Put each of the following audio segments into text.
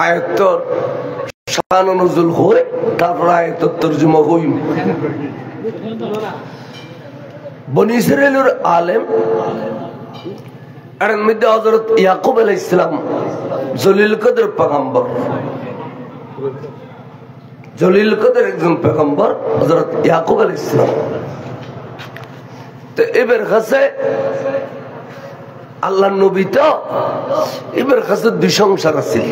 আয়াতর শান নজুল হয় তারপর আয়াতর তরজমা হইম। বনি ইসরাইলের আলেম এর মধ্যে হযরত ইয়াকুব আলাইহিস সালাম জলিল কদর পয়গম্বর, জলিল কদর একজন পয়গম্বর হযরত ইয়াকুব আলাইহিস সালাম। তো এবার কাছে আল্লাহর নবী তো এবার কাছে দুই সংসার আছে।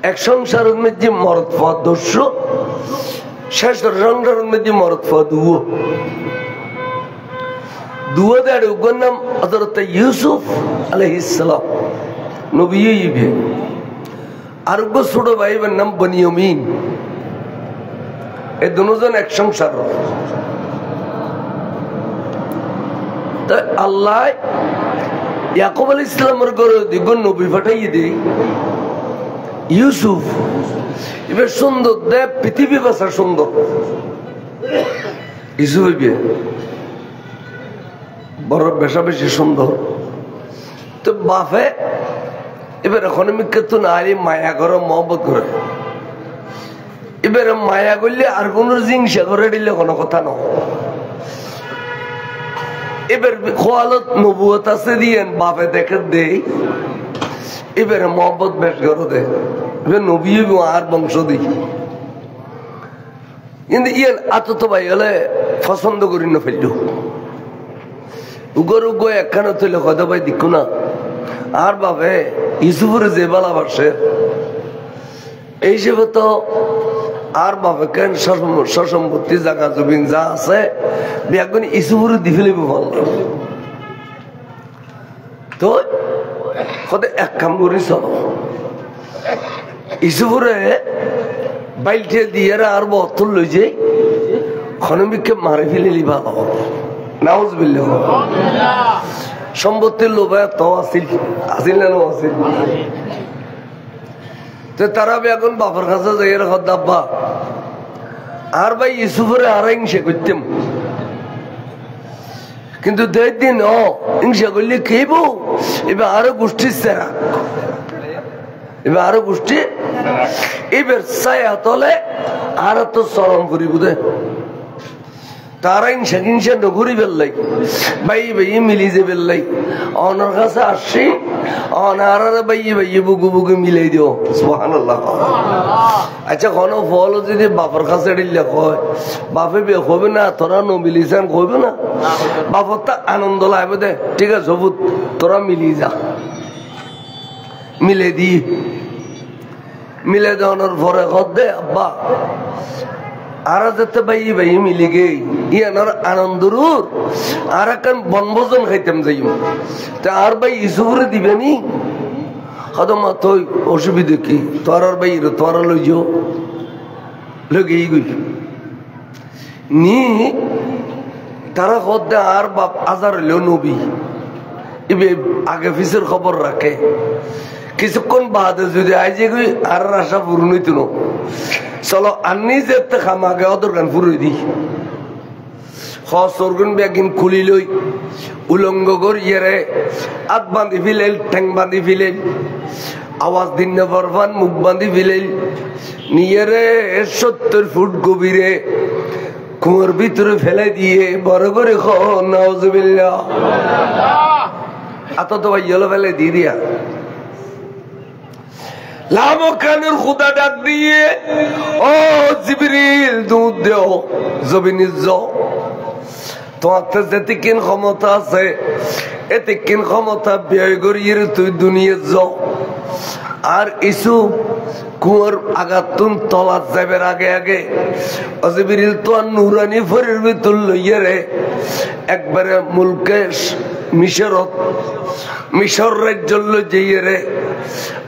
এক সংসারের মধ্যে মরদ ফাদ দস্য, শেষ সংসারের মধ্যে মরদ ফাদ দুয়া দেয় ওর নাম হযরত ইউসুফ আলাইহিস সালাম নবী। আর ছোট ভাইয়ের নাম বনিয়ামিন। এই দুজন এক সংসার। আল্লাহ ইয়াকুব আলাইহিস সালামের ঘরে দ্বিগুণ নবী পাঠাইয়ে দেয় ইউসুফ। এবার সুন্দর দেব পৃথিবী বাসা সুন্দর ইউসুফ বড় বেশা বেশি সুন্দর। তো বাপে এবার এখন তো নারী মায়া করে মহব্বত করে। এবার মায়া করলে আর কোন জিংসা করে দিলে কোনো কথা নয়। এবার খোয়ালত নবুয়ত আছে দিয়ে বাপে দেখে দেই। এবার মহব্বত বেশ করে দেয়। এবার নবী আর বংশ দিই। কিন্তু ইয়ে আত তো ভাই হলে পছন্দ করি না ফেলল উগর উগ একখানে তৈলে কথা ভাই দেখো না। আর বাপে ইসুফুরে যে ভালোবাসে এই হিসেবে তো আর বাপে কেন সসম্পত্তি জায়গা জমিন যা আছে বিয়াগুন ইসুফুরে দি ফেলিব ভালো। তো কদে এক কাম করিস ইসুফুরে বাইলটে দিয়ে আর বতল লই যে খনমিককে মারে ফেলিলি ভালো। নাউজুবিল্লাহ। সম্পত্তির লোভে তো আসিল না আসিল। তো তারা এখন বাপের কাছে যাই দাব্বা আর ভাই ইউসুফের আর হিংসা করতাম। কিন্তু দেড় দিন হিংসা করলে খেব এবার আরো গোষ্ঠীর সেরা, এবার আরো গোষ্ঠী এবার ছায়া তলে আর তো চরম করি বুঝে তারা হিংসা হিংসা নগরি বেললাই ভাই ভাই মিলি যে বেললাই অনার কাছে আসছি অনার ভাই ভাই বুকু বুকু মিলাই দিও সুবহানাল্লাহ। আচ্ছা কোন ফল যদি বাপের কাছে দিলে কয় বাপে বিয়ে হবে না তোরা ন মিলিছেন কইবে না বাপর তা আনন্দ লাগবে দে ঠিক আছে সবুত তোরা মিলি যা মিলে দি মিলে দেওয়ানোর পরে কর দে আব্বা আর যেতে ভাই ভাই মিলি গে ইয়ানোর আনন্দরুর আর এখন বনভোজন খাইতাম যাই তা আর ভাই ইসুফরে দিবেনি হদমা তুই অসুবিধা কি তোর আর ভাই তোরা লই যাও লগেই গই নি তারা কদ্দে আর বাপ আজার হইলেও নবী এবে আগে পিছের খবর রাখে কিছুক্ষণ বাদে যদি আইজে গই আর আশা পূরণ হইত না চলো আনি যেতে খামাকে অদর গান ফুরই দি সরগুন ব্যাগিন খুলি লই উলঙ্গ করিয়ে হাত বাঁধি ফিলেল ঠ্যাং বাঁধি ফিলেল আওয়াজ দিন না পারবান মুখ বাঁধি ফিলেল নিয়ে রে 70 ফুট গভীরে কুয়োর ভিতরে ফেলে দিয়ে বড় করে নাউজুবিল্লাহ আত তো ভাই ইয়েলো ফেলে দিয়ে দিয়া লামকানের খুদা ডাক দিয়ে ও জিবরিল দুধ দেও জমিনে যাও তোমার যেতে কিন ক্ষমতা আছে এতে কিন ক্ষমতা ব্যয় করিয়ে তুই দুনিয়া যাও আর ইসু কুয়ার আগাতুন তলা যাবের আগে আগে জিবরিল তো নুরানি ফরির ভিতর লইয়া রে একবারে মুলকে মিশর রাজ্য লইয়ে রে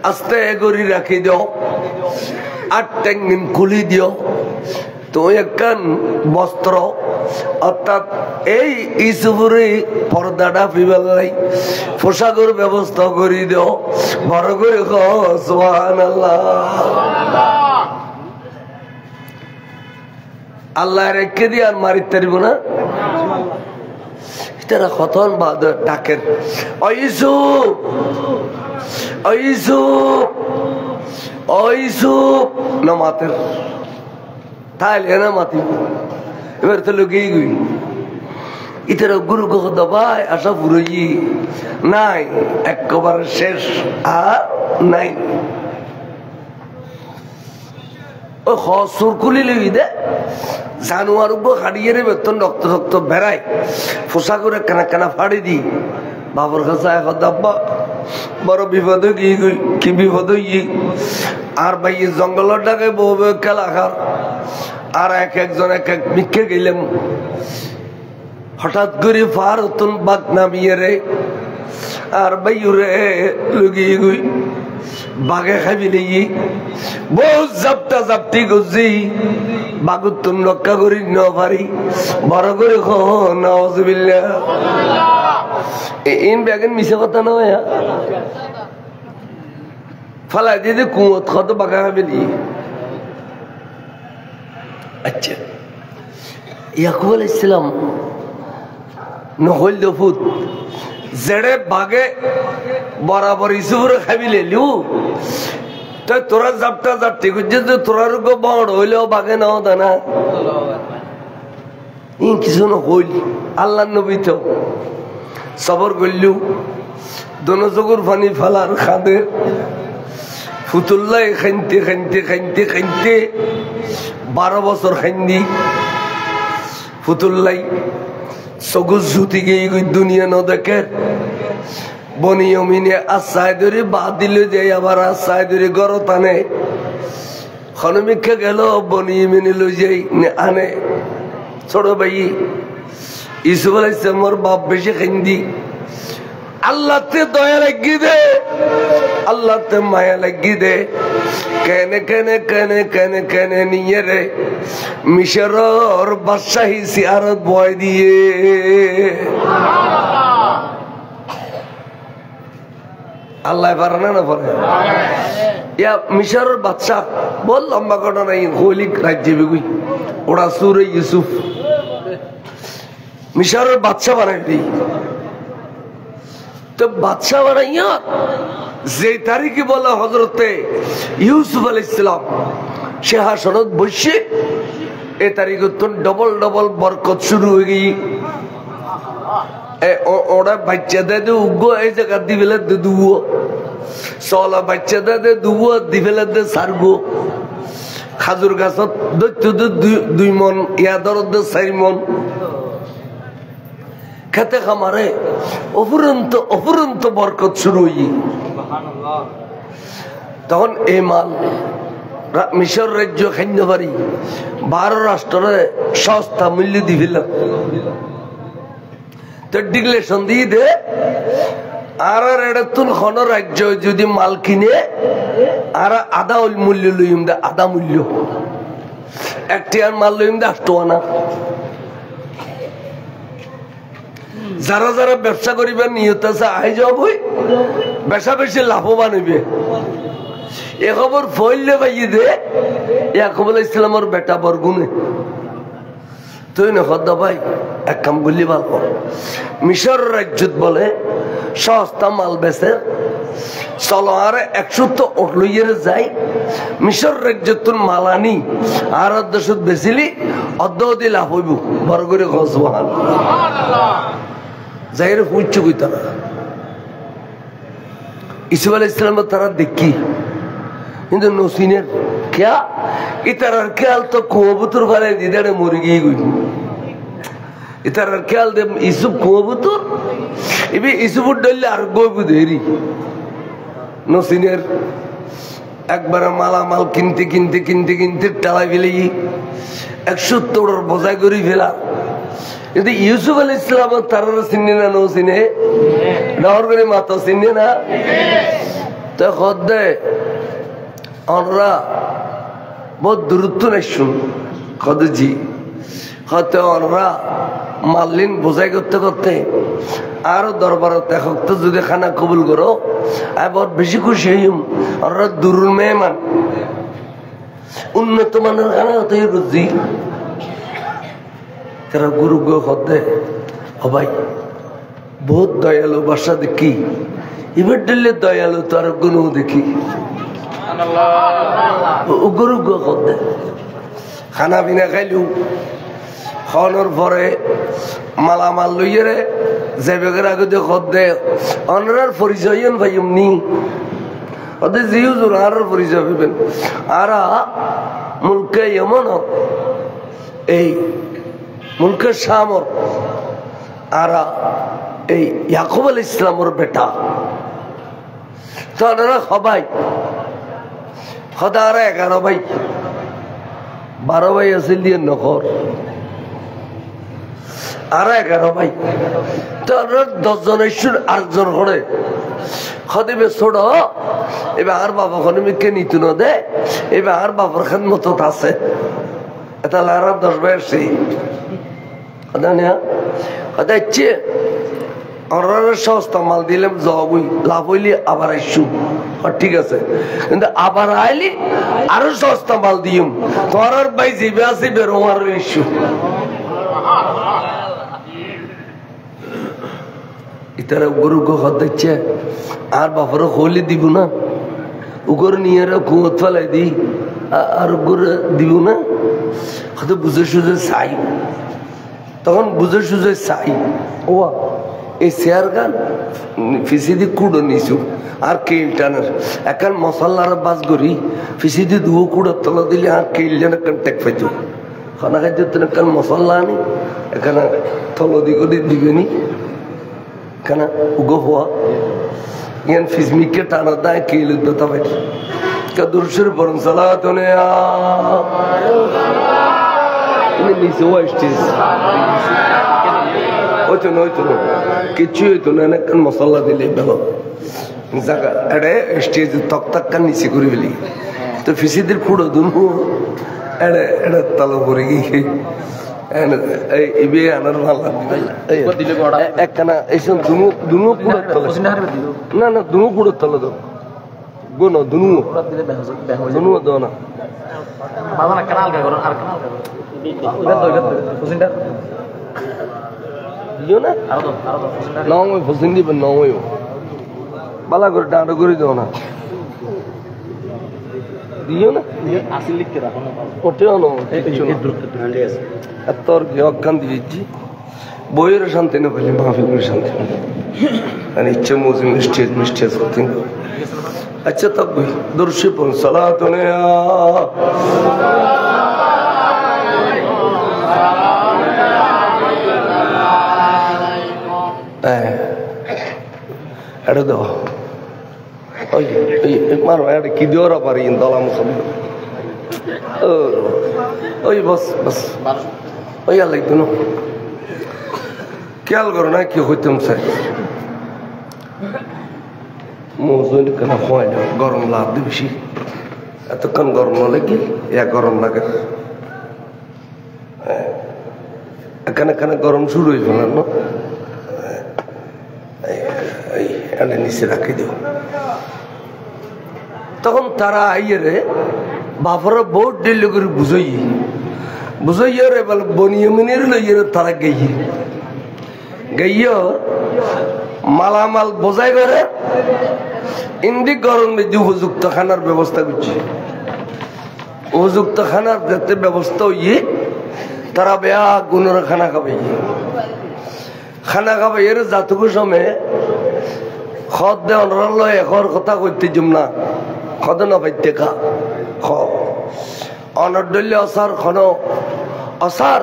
আস্তে এগরি রাখি দাও আর ট্যাঙ্গিন খুলি দিও তো একখান বস্ত্র অর্থাৎ এই ইসুপুরে পর্দাটা পিবেলাই পোশাকের ব্যবস্থা করে দিও বড় করে সুবহানাল্লাহ। আল্লাহ রেখে দিয়ে আর মারিতে পারিব না তারা খতন বাদ ডাকের ওইসুপ না মাতের তাইলে না মাতি এবার তো লোকেই গই ইতার গুরু কথা ভাই আশা পুরোই নাই একেবারে শেষ আর নাই ও সুরকুলি লই দে জানুয়ার উপর হারিয়ে রে বেতন রক্ত রক্ত বেড়ায় ফোসা করে কানা কানা ফাড়ি দি বাবার কাছে আব্বা বড় বিপদ কি বিপদ আর ভাই জঙ্গলের ডাকে বউ খেলা খার আর এক একজন এক এক মিখে গেলাম হঠাৎ করে ফার হতুন বাঘ নামিয়ে রে আর ভাই রে লুগিয়ে গুই বাঘে খাবিলে বহু জাপটা জাপটি গুজি বাঘুর তুন রক্ষা করি ন পারি বড় করে নওয়াজুবিল্লাহ ইন ব্যাগের মিশে কথা নয় ফালাই দিয়ে কুঁয়ত কত বাঘা খাবিলি আচ্ছা ইয়াকুব আলাইহিস সালাম নহল দফুত জেড়ে বাগে বরাবর ইসুরে খাবিলে লিউ তো তোরা জাপটা জাপটি করছে যে তোরা রুগো বড় হইলেও বাগে নাও দানা ই কিছু না হইল আল্লাহ নবী তো সবর করলু দোনো চকুর পানি ফালার খাদে ফুতুল্লাই খাইতে খাইতে খাইতে খাইতে 12 বছর খাইন্দি ফুতুল্লাই সগুজ জুতি গিয়ে দুনিয়া ন দেখে বনি অমিনে আশায় ধরে বাদ দিল যে আবার আশায় ধরে গড় টানে খনমিক্ষা গেল বনি অমিনে লই যাই আনে ছোট ভাই ইসুফ আলাইহিস সালামের বাপ বেশি খাইন্দি আল্লাহতে দয়া লাগি দে আল্লাহতে মায়া লাগি দে কেনে কেনে কেনে কেনে কেনে নিয়ে রে মিশরের বাদশাহী সিয়ারত বয় দিয়ে আল্লাহ পারে না পারে ইয়া মিশরের বাদশাহ বল লম্বা ঘটনা নাই হলিক রাজ্যে বিগুই ওরা সুরে ইউসুফ মিশরের বাদশাহ বানাই দিই তো বাদশাহ বানাইয়া যে তারিখে বলা হযরতে ইউসুফ আলাইহিস সালাম সিংহাসনত বসে এই তারিখে তো ডবল ডবল বরকত শুরু হয়ে গই ওরা বাচ্চা দে উগো এই জায়গা দিবেলে দুও সলা বাচ্চা দে দুও দিবেলে দে সারগো খাজুর গাছত দৈত্য 2 মন ইয়াদর 4 মন খেতে খামারে অফুরন্ত অফুরন্ত বরকত শুরু হই তখন এই মাল মিশর রাজ্য খাইতে পারি 12 রাষ্ট্রে সস্তা মূল্য দিবিল তো ডিক্লেরেশন দিয়ে দে আর এড়তুন খন রাজ্য যদি মাল কিনে আর আধা মূল্য লইম দে আধা মূল্য একটি আর মাল লইম দে 8 আনা যারা যারা ব্যবসা করিবার নিয়ত আছে আই যাবই বেশা বেশি লাভবান হইবে এ খবর ফইলে পাইয়ে দে ইয়াকুব আলাইহিস সালামের বেটা বরগুনে তুই না খদ্দা ভাই এক কাম করলি ভালো মিশর রাজ্যত বলে সস্তা মাল বেচে চলো আর 100 তো ওট লইয়ে যাই মিশর রাজ্যত মাল আনি আর দেশত বেচিলি অর্ধ লাভ হইব বড় করে সুবহানাল্লাহ যাইরে পুচ্ছু কইতা না ইসুফ আলাইহিস সালাম তারা দেখি কিন্তু নসিনের क्या इतर ख्याल तो कोबुतर वाले दिदड़े मुर्गी गई इतर ख्याल दे इसुब कोबुतर इबे इसुब डल्ले आरगो बुदेरी नसिनेर একবার মালামাল কিনতে কিনতে কিনতে কিনতে টালা ফেলে 170 বোঝা করে ফেলা কিন্তু ইউসুফ আলাইহিস সালাম তারা চিনে না নসিনে ডর করে মাথা চিনে না তো খদ্দে আমরা बहुत दूरत्व नहीं सुन खुद जी हते और मालिन बुझाई करते करते आरो दरबार देखो तो जो खाना कबूल करो आई बहुत बेशी खुशी हूँ और दूर मेहमान उन्नत मानर खाना होते ही रुचि तेरा गुरु गो खुद ओ भाई बहुत दयालु बादशाह देखी इबे दिल्ली दयालु तार गुरु देखी গরু করতে খানা পিনা খাইলু খাওয়ানোর পরে মালামাল লইয়ে রে যাইবেগের আগে দিয়ে খদ দে অনার পরিচয় ভাই এমনি ওদের জিউ জোর আর পরিচয় পাবেন আর মুলকে এমন এই মুলকের সামর আর এই ইয়াকুব আল ইসলামর বেটা তো ওনারা সবাই সদা আর 11 ভাই 12 ভাই আছিল দিয়ে নখর আর 11 ভাই তো 10 জন 8 জন করে খদিবে ছোট এবার আর বাবা খনিমিকে নিত না দে এবার আর বাবার খান মতো আছে এটা লারাম 10 ভাই আসছে কথা না কথা হচ্ছে সস্তা মাল দিলাম যাবই লাভ হইলে আবার আইসু ঠিক আছে কিন্তু আবার আইলি আরো সস্তা মাল দিম তোমার ভাই জিবে আছে বেরো আর ইস্যু ইতারা গরু গো দিচ্ছে আর বাপারও হলি দিব না উগর নিয়ে কুয়ত ফেলাই দি আর গরু দিব না হয়তো বুঝে সুঝে চাই তখন বুঝে সুঝে চাই ও এই শেয়ার গান ফিসিদি কুড়ো নিছু আর কেল টানার এখন মশালার বাস করি ফিসিদি দুও কুড়ো তলা দিলে আর কেল যেন টেক পাইতো খানা খাইতে এখন মশলা আনি এখানে তলদি করে দিবেনি কেন উগো হওয়া ইয়ান ফিসমিকে টানা দেয় কেল উদ্যতা পাই দুরুশের বরং সালাত নিচে ও স্টেজ হইতো না হইতো না কিচ্ছু হইতো না মশলা দিলে ভালো জায়গা এড়ে স্টেজ তক তাক্কা নিচে করে ফেলি তো ফিসিদের ফুড়ো দুনু এড়ে এড়ে তালো পরে গিয়ে আনার ভালো একখানা এইসব দুনু পুরো না না দুনু পুরো তলে দাও গো না দুনু দাও না ফসিন দিবেন নয় বালা করে ডাঁটো করে দাও না দিও না ওটেও তোর অজ্ঞান দিয়েছি বইয়ের শান্তি না পেলে মাহফিলের শান্তি আর ইচ্ছে মজুম স্টেজ মিস্টেজ করতেন আচ্ছা তক দর্শি পন সালাত এটা দাও মারো এটা কি দেওয়ার পারি দলা মুখ ওই বস বস ওই আর লাগতো না খেয়াল করো না কি হইতাম স্যার মৌসুম কেন হয় না গরম লাভ দি বেশি এতক্ষণ গরম না লাগে গরম লাগে এখানে এখানে গরম শুরু হয়ে গেল না এনে নিচে রাখি দিও তখন তারা আইয়ে রে বাপরা বহুত ডিল করে বুঝাইয়ে রে বল বনিয়ে মিনের লইয়ে তারা গইয়ে মালামাল বোঝাই করে ইন্দি গরম মেজি উপযুক্ত খানার ব্যবস্থা করছে উপযুক্ত খানার যাতে ব্যবস্থা হইয়ে তারা বেয়া গুণের খানা খাবে এর জাতকু সময় খদ দে অনরাল এখর কথা কইতে জুম না খদ না পাইতে খা অনর্দল্য অসার খন অসার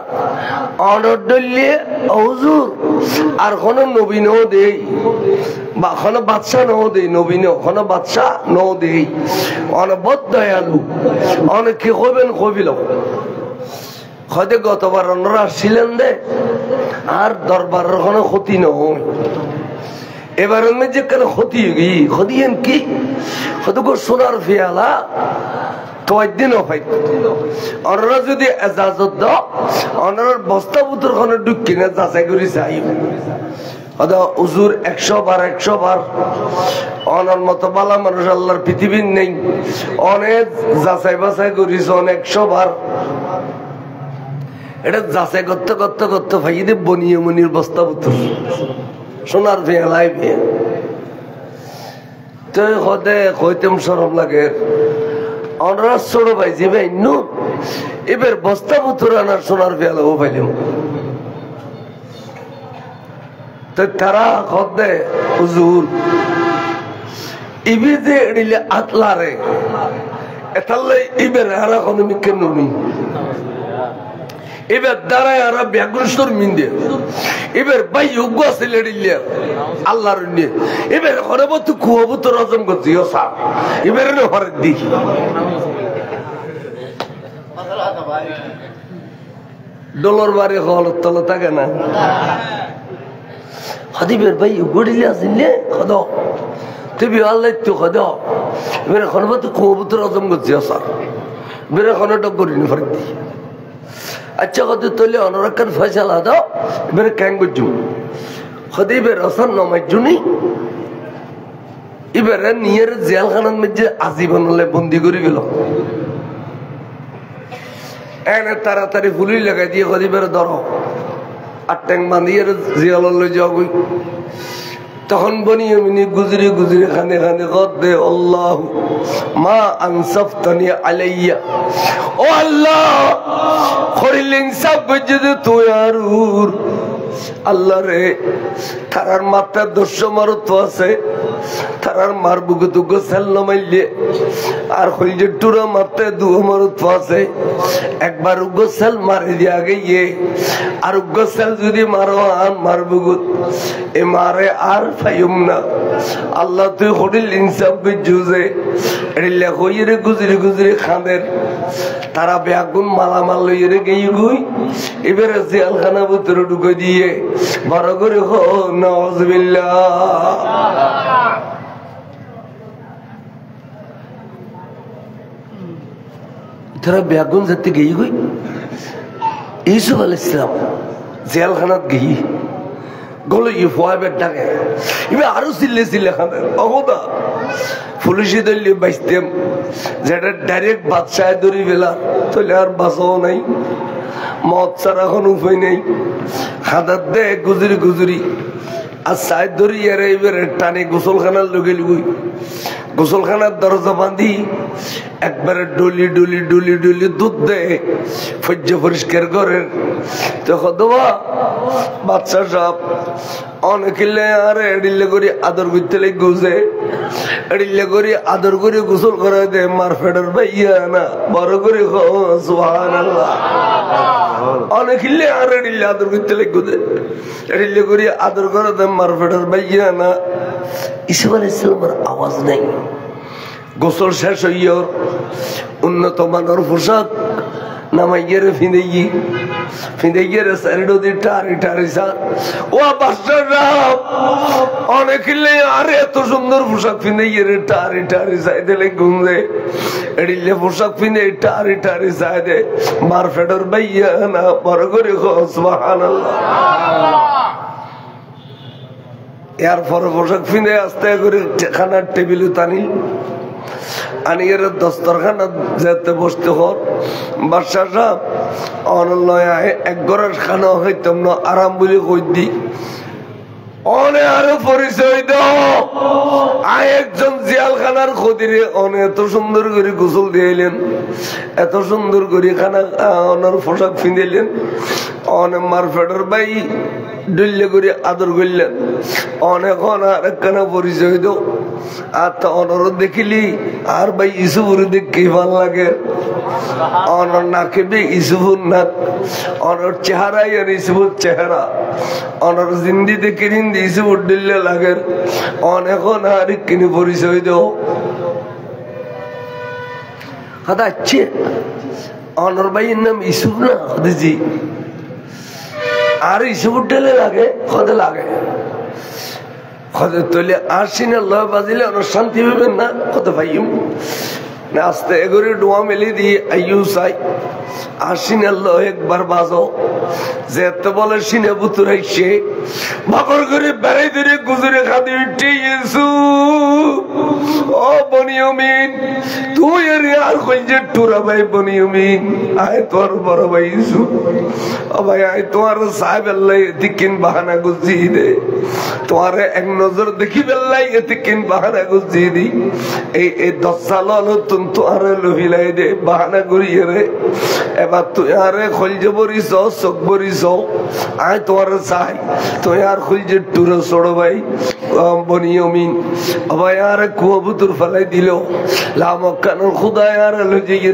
অনর্দল্যে হুজুর আর খন নবীন দেই বা খন বাদশা ন দেই নবীন খন বাদশা ন দেই অনবদ দয়ালু অনেক কি কইবেন কইবিল হয়তো গতবার অন্যরা আসছিলেন দে আর দরবারের কোনো ক্ষতি নয় এবার যে কেন ক্ষতি ক্ষতিয়েন কি হয়তো সোনার ফিয়ালা তো একদিন অন্যরা যদি এজাজত দাও অন্যরার বস্তা পুতুর খানে ঢুকি না যাচাই করে চাই উজুর 100 বার অনার মতো বালা মানুষ আল্লাহর পৃথিবীর নেই অনেক যাচাই বাছাই করিস অনেক 100 বার এটা যাচাই করতে ভাই দে বনিয়ে মনির বস্তা পুতুর সোনার ফেলাই তো হতে কইতেম সরম লাগে অনরা ছোট ভাই যে ভাই নু এবার বস্তা পুতুর আনার সোনার পেয়ালাও পাইলাম তো তারা কদে হুজুর ইবি যে এড়িলে আতলারে এতাল্লাই ইবের হারা কোনো মিকে নুনি এবার দাঁড়ায় আর ব্যাগুর মিন্দে এবার ভাই যোগ্য আছে লেডিলে আল্লাহর নিয়ে এবার ঘরে বতু কুয়াবু তো রজম করছি ও সার এবার ঘরে দেখি ডলার বাড়ি হল তল থাকে না হাদিবের ভাই গড়িলে আসিলে খদ তুই আল্লাহ তো খদ এবার ঘরে বতু কুয়াবু তো রজম করছি ও সার এবার ঘরে ডক করিনি ঘরে দেখি আচ্ছা কত তোলে অনরাকান ফয়সালা দাও এবারে ক্যাং বুঝু খদিবের রসন নমাইজুনি এবারে নিয়ের জেলখানার মধ্যে আজীবন হলে বন্দি করে গেল এনে তাড়াতাড়ি ফুলি লাগাই দিয়ে খদিবের ধরো আর ট্যাং বাঁধিয়ে জেললে যাও তখন বনি এমনি গুজরি গুজরি খানে খানে কদে আল্লাহ মা আনসাফতানি আলাইয়া ও আল্লাহ খরিলিং সব বুঝতে তুই আরুর আল্লাহ রে তারার মাথার দর্শ মারত আছে তারার মার বুকে তো গোসাল নামাইলে আর হইলে টুরা মাথায় দুও মারত আছে একবার গোসাল মারি দিয়া গিয়ে আর গোসাল যদি মারো আর মার বুকুত এ মারে আর ফাইম না আল্লাহ তুই হরিল ইনসাফ বুঝুছে এড়িলে হইরে গুজরি গুজরি খাঁদের তারা বেগুন মালামাল লইরে গিয়ে গুই এবারে জেলখানা ভিতরে ঢুকে দিয়ে বড় করে হো নাউযুবিল্লাহ তারা বেগুন যেতে গিয়ে গুই ইউসুফ আলাইহিস সালাম জেলখানাত গিয়ে গলো ইফওয়াবের ডাকে এবার আরো চিল্লে খানে অগদা পুলিশে দলীয় বাইসতেম যেটা ডাইরেক্ট বাদশাহ ধরি বেলা তাহলে আর বাঁচাও নাই মদ ছাড়া এখন উপায় নেই হাতার দে গুজরি গুজরি আর সাইড ধরি এরা এবারে টানে গোসলখানার লোকে লুই গোসলখানার দরজা বাঁধি একবারে ডলি ডলি ডলি ডলি দুধ দেয় ফজ্জ পরিষ্কার করেন তখন দেবা বাচ্চা সব অনেকিলে আর এডিলে করে আদর করতে গুজে এডিলে করে আদর করে গোসল করে দে মার ফেডার ভাইয়া না বড় করে সুবহানাল্লাহ অনেকিলে আর এডিলে আদর করতে গুজে এডিলে করে আদর করে দে মার ফেডার ভাইয়া না ইসুফ আলাইহিস সালামের আওয়াজ নাই গোসল শেষ হইয়া উন্নত মানের পোশাক নামাইয়ের ফিঁদাইয়ের সাইডো দিয়ে টারি টারি সার ও বাচ্চারা অনেক আরে এত সুন্দর পোশাক ফিঁদাইয়ের টারি টারি সাইডে ঘুমে এড়িলে পোশাক ফিঁদে টারি টারি সাইডে মার ফেডর ভাইয়া না বড় করে সুবহানাল্লাহ এরপরে পোশাক ফিঁদে আস্তে করে খানার টেবিলে টানি আনিয়ে দস্তরখানা যেতে বসতে হর বাদশা সাহেব অনলয় এক ঘরের খানা হইতাম না আরাম বলে কই দি অনে আরো পরিচয় দাও আয় একজন জিয়ালখানার খদিরে অনে এত সুন্দর করে গোসল দিয়েলেন এত সুন্দর করে খানা অনার পোশাক ফিঁদেলেন অনে মার ফেডর ভাই ডুল্লে করে আদর করলেন অনেক আর একখানা পরিচয় দাও আর তো অনর দেখিলি আর ভাই ইসুফুর দেখি ভাল লাগে অনর নাকে বে ইসুফুর নাক অনর চেহারাই আর ইসুফুর চেহারা অনর জিন্দি দেখে হিন্দি ইসুফুর ডিল্লে লাগে অনেক আর কিনে পরিচয় দাও হাদা আছে অনর ভাইয়ের নাম ইসুফ না হদেজি আর ইসুফুর ডেলে লাগে হদে লাগে তোলে আসিনে লয় বাজিলে অনেক শান্তি পাবেন না কত ভাইম না আস্তে এগরে ডোয়া মেলে দিয়ে আইউ চাই আসিনে লয় একবার বাজো যেতে বলে সিনে বুতুর আইসে বাকর করে বেড়াই ধরে গুজরে খাদি উঠে ইয়েসু ও বনিয়ামিন তুই আর কইছে টুরা ভাই বনিয়ামিন আয় তোর বড় ভাই ইউসুফ ও ভাই আয় তোমার সাহেব আল্লাহ এতিকিন বাহানা গুজিয়ে দে তোমার এক নজর দেখি বেল্লাই এতিকিন বাহানা গুজিয়ে দি এই 10 সাল নতুন তোমার লহিলাই দে বাহানা করিয়ে রে এবার তুই আরে খলজে বরিস চোখ বরিস আয় তোমার চাই তুই আর খুলছে টুরো ছোড়ো ভাই বনিয়ামিন ভাই আর কুয়া বুতুর ফেলাই দিল লামকানোর খুদায় আর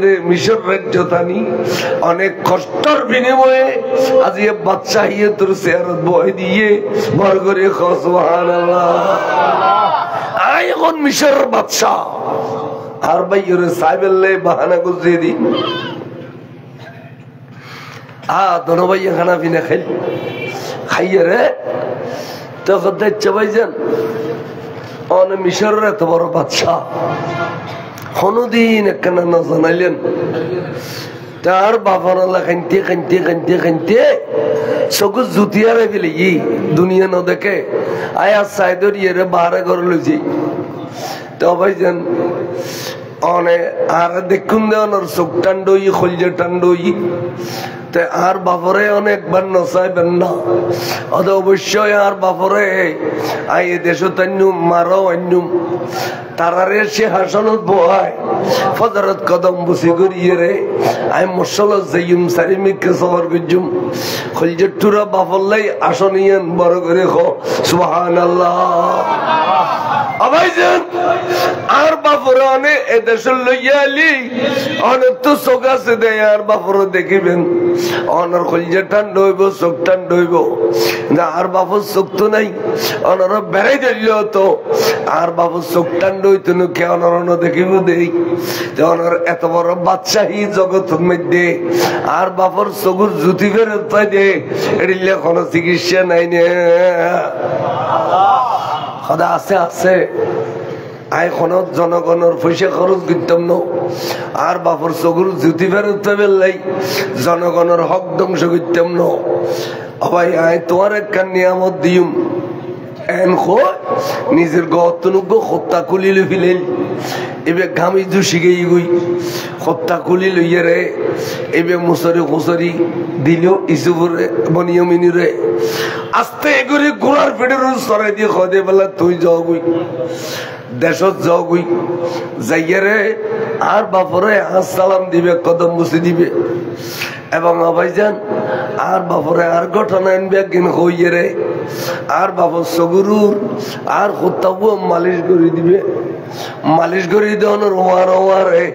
রে মিশর রাজ্য তানি অনেক কষ্টর বিনিময়ে আজ এ বাচ্চা হিয়ে তোর চেয়ারত বয় দিয়ে ভর করে সুবহানাল্লাহ আয় এখন মিশর বাদশা আর ভাই ওরে সাহেবেল্লে বাহানা গুজিয়ে দি দোনো ভাই খানা পিনা খাইয়ে রে তখন দেখছে ভাইজান অনেক মিশরের এত বড় বাদশা কোনদিন একখানা না জানাইলেন তার বাবানাল্লাহ খাইতে খাইতে খাইতে খাইতে চকু জুতিয়ারে ফেলে দুনিয়া ন দেখে আয়া সাইদর ইয়ে বাহারে ঘরে লইছি তো ভাইজান অনে আর দেখুন দেওয়ানোর চোখ টান্ডই খলজে টান্ডই আর বাপরে অনেকবার নচাইবেন না অত অবশ্যই আর বাপরে আই দেশ তান্যুম মারো অন্যুম তারারে সে হাসনত বহায় ফজরত কদম বসে করিয়ে রে আই মশলা যাইম সারিমিকে সবার গুজুম খলজে টুরা বাপল্লাই আসনিয়ান বড় করে খো সুবহানাল্লাহ আবাইজান আর বাপরে অনেক এ দেশ লইয়া আলি অনেক তো চোখ আছে দেয় আর বাপরে দেখিবেন অনার খলজে টান ডইব চোখ টান ডইব না আর বাপর চোখ তো নাই অনার বেড়াই দিল তো আর বাপর চোখ টান ডইত কে অনার দেখিব দেই অনার এত বড় বাদশাহী জগতের মধ্যে আর বাপর চকুর জুতি ফেরত পাই দে এড়িলে কোনো চিকিৎসা নাই নে সদা আছে আছে আইখনত জনগণের পয়সা খরচ করতাম ন আর বাপর চকুর জুতি ফেরত পেলাই জনগণের হক ধ্বংস করতাম ন ভাই আয় তোমার একটা নিয়ামত দিম এন নিজের গতনুজ্ঞ হত্যা খুলি লই ফেলেল এবার ঘামি জুসি গেই গই হত্যা খুলি লইয়ে রে এবার মুসরি খুসরি দিল ইসুফরে বনিয়ামিনী রে আস্তে করে ঘোড়ার পেটের সরাই দিয়ে খদে বেলা তুই যাও গই দেশত যাও গই যাইয়ে রে আর বাপরে আসসালাম দিবে কদম বসে দিবে এবং ভাইজান আর বাপরে আর ঘটনা আনবে একদিন হইয়ে রে আর বাপর সগুরুর আর হত্যাবু মালিশ করে দিবে মালিশ করে দেওয়ানোর ওয়ার ওয়ারে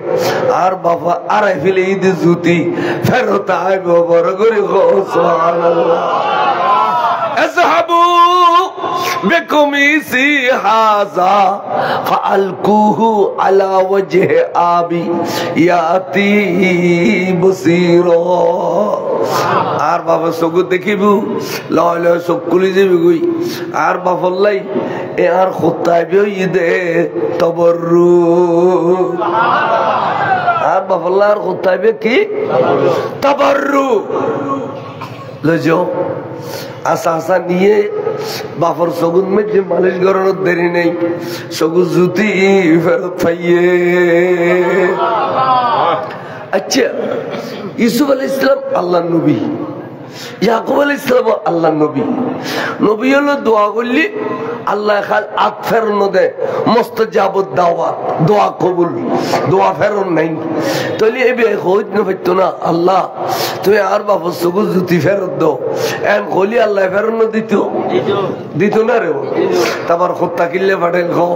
আর বাবা আড়াই ফেলে ঈদের জুতি ফেরত আইব বড় করে সুবহানাল্লাহ اذهبوا بقميصي هذا فألقوه على وجه أبي يأتي بصيرا আর বাবা চকু দেখিব লয় লয় চোখ খুলি যাবি গই আর বাপল্লাই এ আর খোতাইবে ঈদে তবরু আর বাপল্লা আর খোতাইবে কি তবরু লজো আসা আসা নিয়ে বাপর সগুন মেঝে মালিশ করানোর দেরি নেই সগু জুতি ফেরত পাইয়ে আচ্ছা ইউসুফ আলাইহিস সালাম আল্লাহর নবী ইয়াকুব আলাইহিস সালাম আল্লাহর নবী নবী হলো দোয়া করলি আল্লাহ খাল আত ফেরন দে মুস্তাজাবুদ দাওয়াত দোয়া কবুল দোয়া ফেরন নাই তাহলে এই বে হইত না হইতো না আল্লাহ তুই আর বাপর সগু জুতি ফেরত দাও এম কলি আল্লাহ ফেরন দিত না রে তারপর হত্যা কিনলে পাঠাইল খাও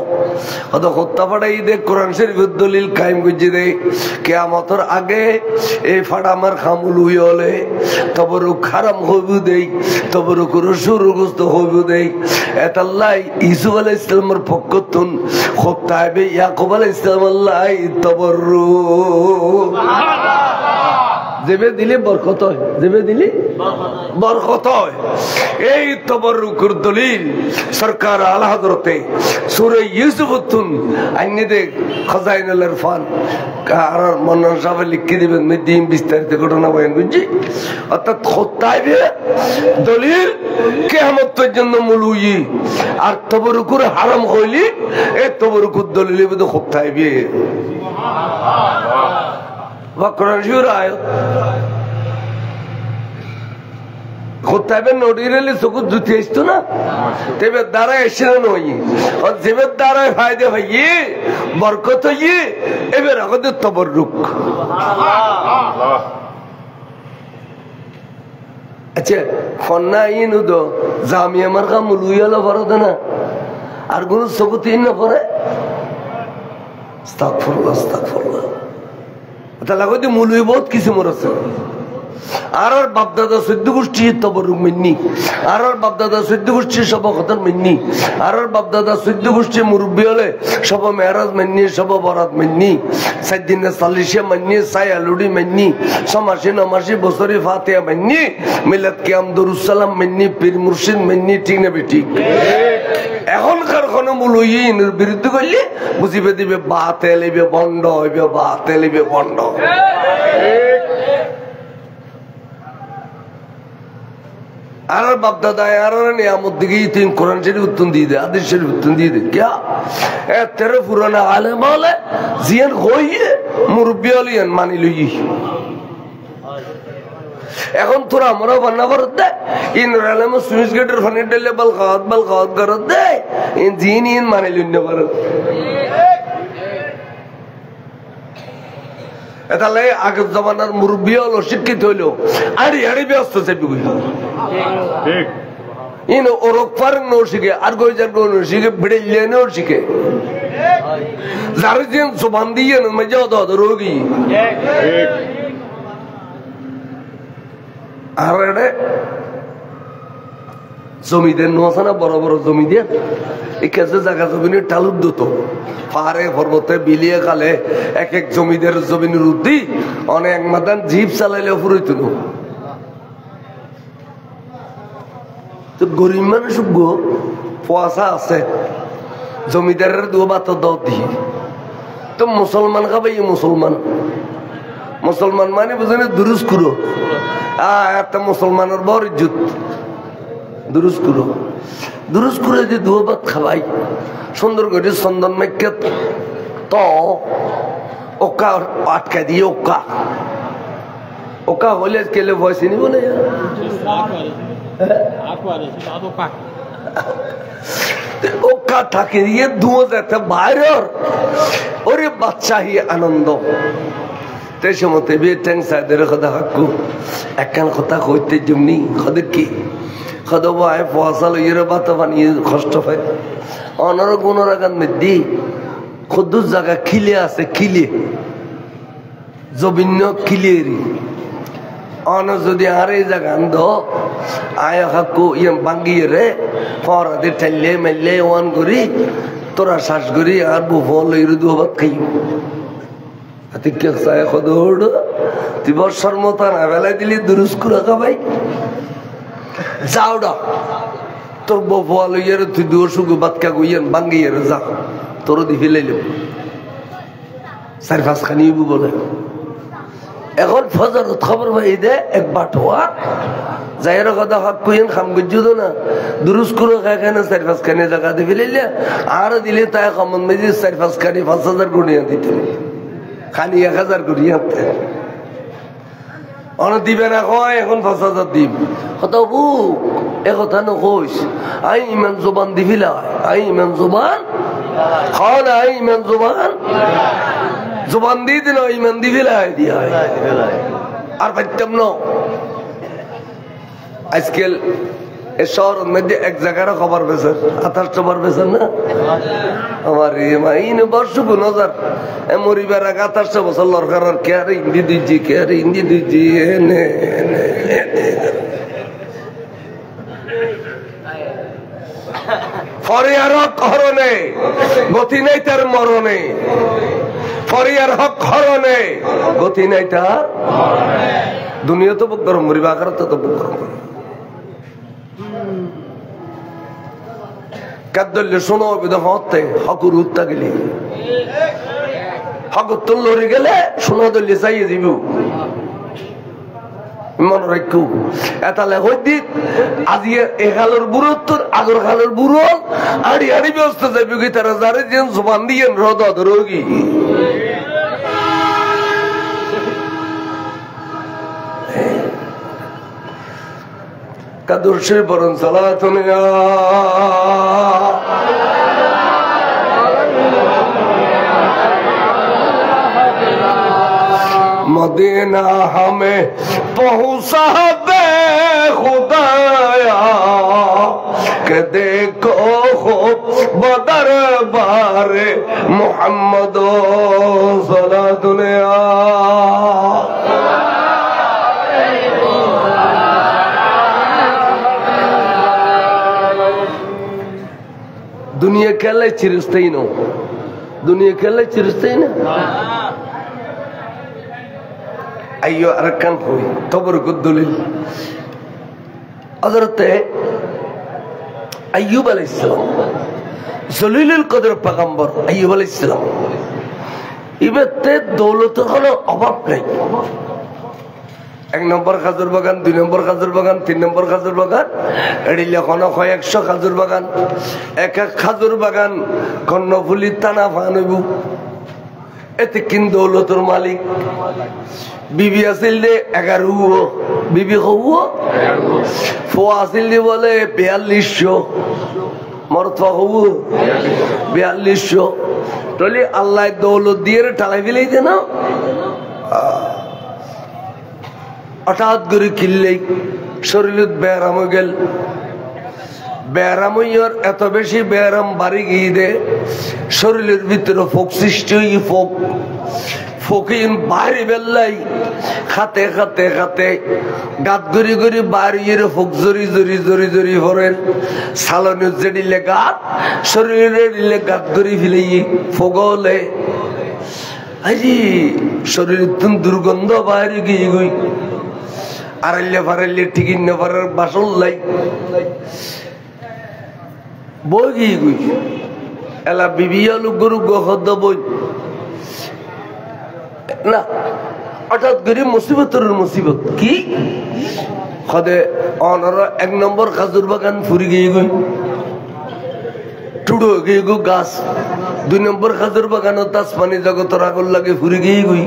অত হত্যা পাঠাই দে কোরআন শরীফের দলিল কায়েম করছে দে কিয়ামতের আগে এই ফাড়া আমার খামুল হই হলে তবর খারাম হইব দেই তবর রসুরগ্রস্ত হইব দেই এতাল্লাই ইউসুফ আলাইহিস সালামের পক্ষতুন হত্যাবে ইয়াকুব আলাইহিস সালাম আল্লাহ তবরু যেবে দিলে বরকত হয় যেবে দিলে বরকত হয় এই তবরুকের দলিল সরকার আলা হযরতে সূরা ইউসুফতুন আইনে দে খাজাইনুল ইরফান আর মন্নান সাহেব লিখে দিবেন মেদিন বিস্তারিত ঘটনা বয়ান বুঝি অর্থাৎ খোতাইবে দলিল কিয়ামতের জন্য মুলুই আর তবরুকের হারাম হইলি এই তবর কুদ্দলিলে বুঝে খুব থাইবে বা কোরআন শরীফের আয়াত খুব থাইবে নড়িরেলে চকুত জুতি আসতো না তেবের দ্বারা এসে না নই আর যেবের দ্বারা ফায়দা হইয়ে বরকত হইয়ে এবার আমাদের তবরুক আচ্ছা খন্না ইন উদো জামিয়া মার্কা মুলুইয়ালা পড়ে না আর কোন চকুত ইন না পড়ে আস্তাগফিরুল্লাহ আস্তাগফিরুল্লাহ তাহলে কইতে মুলুই বহুত কিছু মরছে আর বাপদাদা চৈদ্য গোষ্ঠী তবরুক মিন্নি আর বাপদাদা চৈদ্য গোষ্ঠী সব কথা মিন্নি আর বাপদাদা চৈদ্য গোষ্ঠী মুরব্বী হলে সব মেহরাজ মান্নি সব বরাত মান্নি 7 দিনে 40 মান্নি 6 আলুডি মান্নি 6 মাসে 9 মাসে বছরে ফাতিহা মান্নি মিলাদ কিয়াম দরুদ সালাম মান্নি পীর মুর্শিদ মান্নি ঠিক না বেঠিক এখনকার কোন মুলুইনের বিরুদ্ধে করলে বুঝিবে দিবে বাতেল হইবে বন্ড হইবে বাতেল হইবে বন্ড আর বাপ দাদা আর নিয়ামত দিকে তুই কোরআন শরীফ উত্তম দিয়ে দে হাদিস শরীফ উত্তম দিয়ে দে क्या तेरे पुराना आलेम वाले जियन होइए मुरब्बी वालियन मानी लई এখন তোরা আমরা বান্না করে দে ইন আলেম সুইচ গেটের ফানি ডেলে বলখাত করে দে ইন জিন ইন মানি লই না করে এতালে আগের জমানার মুরব্বী হলো শিক্ষিত হইলো আড়ি আড়ি ব্যস্ত চাইবি ঠিক ইন ওরক পার নো শিখে আর কই যার কোন শিখে বিড়িলে নো শিখে যারা যেন জবান দিয়ে না মজা তো রোগী ঠিক আর এডে জমিদের নোসানা বড় বড় জমিদের একাজে জায়গা জমিনের টালুর দত পাহাড়ে পর্বতে বিলিয়ে কালে এক এক জমিদের জমিনের উদ্দি অনেক মাদান জিপ চালাইলে ফুরই তুলো তো গরিব মানুষ পয়সা আছে জমিদারের দু বাত দাও দিয়ে তো মুসলমান খাবাই মুসলমান মানে বুঝেন দুরুস কুরো একটা মুসলমানের বড় ইজ্জত দুরুস করে যে দু ভাত খাবাই সুন্দর করে চন্দন মেঘকে তো ওকা আটকা দিয়ে ওকা হলে কেলে ভয় চিনিব না ওকা থাকে দিয়ে দুয়ো যেতে বাইরের ওরে বাচ্চা হি আনন্দ সেই সময় বেটেন সাইদের কথা হাকু একখান কথা কইতে যেমনি খদের কি খদব আয় পয়সা লইয়ের বাত বানিয়ে কষ্ট হয় অনর গুণর আগান মেদি খুদ্দুর জায়গা খিলে আছে খিলে জবিন্য খিলেরি অন যদি আর এই জায়গা আন্ধ আয় হাকু ইয়ে বাঙ্গিয়ে রে ফরাতে ঠাইলে মেললে ওয়ান করি তোরা শ্বাস করি আর বুফল লইয়ের দু ভাত খাই তুই বর্ষার মতো না বেলায় দিলি দুরুস করে খাবাই যাওডা তোর বফুয়া লইয়ার তুই দুয়ার সুগু বাতকা গইয়ান বাঙ্গিয়ার যা তোর দি ফেলাইলে 4-5 খানি বলে এখন ফজরত খবর ভাই দে এক বাটোয়া যাইর কথা হাক কইন খাম গজ্জুদ না দুরুস করে খাখানে 4-5 খানি জায়গা দি ফেলাইলে আর দিলে তাই কমন মেজি 4-5 খানি 5000 গুণিয়া দিতে খালি 1000 গুণিয়া অন দিবে না কয় এখন 5000 দিব কথা বুক এ কথা নকইস আই ইমান জবান দিবিলা আই ইমান জবান খান আই ইমান জবান দি দিন ইমান দিবিলা দিয়া আর পাইতাম না আজকাল এ শহরের মধ্যে এক জায়গার খবর পেয়েছেন 28 খবর পেয়েছেন না আমার ইনে বর্ষক নজর মরিবার আগে 28 বছর লরকার কেয়ার ইন্দি দিচ্ছি ফরিয়ার হক হরণে গতি নাই তার মরণে ফরিয়ার হক হরণে গতি নাই তার দুনিয়া তো বুক গরম মরিবা আকার তো বুক গরম কাদ্দলে শোনো বিধ হতে হকুর উত্তা গেলি হকুর তুল্লরি গেলে শোনো দলে চাইয়ে দিব মনে রাখু এতালে হইদি আজি এখালোর বুড়োত্তর আগর খালোর বুড়ো আড়ি আড়ি ব্যস্ত যাবি কি তারা যারে যেন জবান দিয়ে রদ রোগী কাদুরশে বরণ সালাতুন मदीना हमें पहुंचा दे खुदाया के देखो बदर बारे मोहम्मद सलातुल्लाह दुनिया केले चिरस्ते ही नो दुनिया केले चिरस्ते ही ना अयो अरकन हुई तबर गुद्दुलिल हज़रत अय्यूब अलैहिस्सलाम जलीलुल कदर पैगंबर अय्यूब अलैहिस्सलाम इबते दौलतेर कोनो अभाव नहीं एक नम्बर खाजुर बागान दुई नम्बर खाजुर बागान तीन नम्बर खाजुर बागान एडिले कोनो 100 खाजुर बागान एक एक खाजुर बागान कर्णफुली ताना फानबु एते किन दौलतेर मालिक बीबी आसिल दे 11 बीबी खो फो आसिल दे बोले 4200 मर्द खो 4200 तोले अल्लाह दौलत दिए टालाई बिले दे ना हठात করে কিল্লেই শরীরত ব্যারাম গেল ব্যারাম হইয়ার এত বেশি ব্যারাম বাড়ি গিয়ে দে শরীরের ভিতরে ফোক সৃষ্টি হই ফোক ফকিন বাইরে বেল্লাই খাতে খাতে খাতে গাত গরি গরি বাইরে ফোক জরি জরি জরি জরি ভরেন সালনে জেডিলে গাত শরীরে দিলে গাত গরি ফিলেই ফোগলে আজি শরীরের তুন দুর্গন্ধ বাইরে গিয়ে গই আড়াইলে ফারাইলে ঠিকই না পারার বাসল লাই বই গিয়ে গই এলা বিবি আলু গরু গহদ বই না হঠাৎ করে মুসিবতের মুসিবত কি খদে অনর এক নম্বর খাজুর বাগান ফুরি গিয়ে গই টুডো গিয়ে গো গাছ দুই নম্বর খাজুর বাগানও তাসমানি জগতের আগুন লাগে ফুরি গিয়ে গই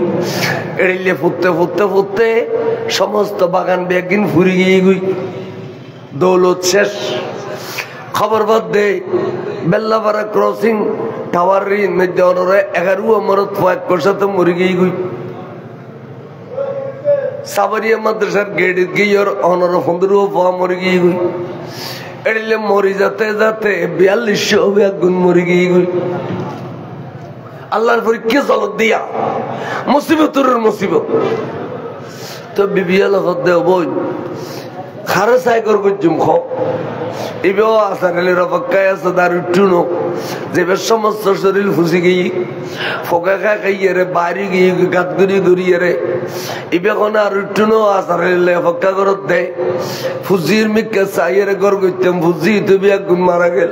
এড়িলে ফুটতে ফুটতে ফুটতে সমস্ত বাগান বেগিন ফুরি গিয়ে গই দৌলত শেষ খবর বাদ দে বেল্লাপাড়া ক্রসিং টাওয়ার রিন মধ্যে অনরে 11 মরদ ফয়েক করসাতে মরি গিয়ে গই সাবরিয়া মাদ্রাসার গেট গিয়ে অনর 15 ফা মরি গিয়ে গই এড়িলে মরি যাতে যাতে 4200 বেগুন মরি গিয়ে গই আল্লাহর পরীক্ষা জলত দিয়া মুসিবতের মুসিবত তো বিবিয়া লগত দেও বই খারে সাইকর গুজুম খ ইবেও আসারেলের অপেক্ষায় আছে দারু টুনো যেবে সমস্ত শরীর ফুসি গিয়ে ফোকা খা খাইয়ে রে বাড়ি গিয়ে গাত গুড়ি ঘুরিয়ে রে ইবে কোনো আর টুনো আসারেলে অপেক্ষা করত দেয় ফুজির মিকে চাইয়ে রে গর করতাম ফুজি তুমি একগুণ মারা গেল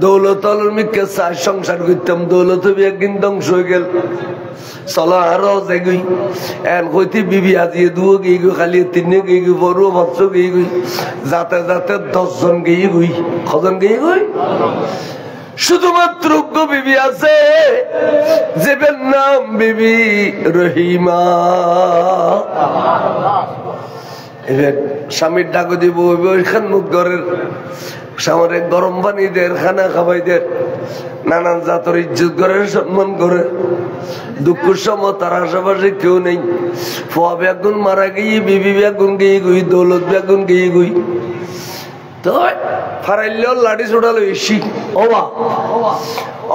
দৌলতলের মিকে চাই সংসার করতাম দৌলত একদিন ধ্বংস হয়ে গেল চলো আরো যাই এন কইতে বিবি আজিয়ে দুও গিয়ে গই খালি তিনে গিয়ে গই বড় বাচ্চা গিয়ে গই যাতে যাতে 10 জন গিয়ে গই কজন গিয়ে গই শুধুমাত্র বিবি আছে যেবের নাম বিবি রহিমা এবার স্বামীর ডাক দিব ওইখান ঘরের সামনে গরম পানি দের খানা খাবাই দের নানান জাতর ইজ্জত করে সম্মান করে দুঃখের সময় তার আশেপাশে কেউ নেই ফোয়া বেগুন মারা গিয়ে বিবি বেগুন গিয়ে গুই দৌলত বেগুন গিয়ে গুই তো ফারাইলেও লাঠি ছোটালো এসি ওবা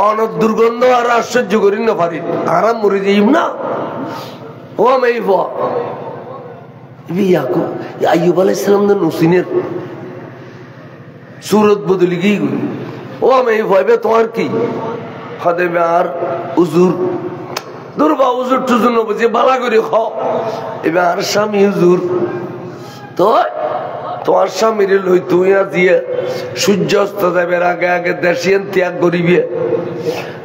অনেক দুর্গন্ধ আর আশ্চর্য করি না পারি আরাম মরে যাইম না ও মেই ফোয়া আইয়ুব আলাইহিস সালাম নুসিনের सूरत बदली गई ओ मैं भाई तुम्हार की खादे में आर उजूर दुर्बा उजूर टुजुन बजे बाला करे खाओ एबे आर शामी उजूर तो তোমার স্বামীর লই তুই আজিয়ে সূর্য অস্ত যাবে আগে আগে দেশিয়ান ত্যাগ করিবে,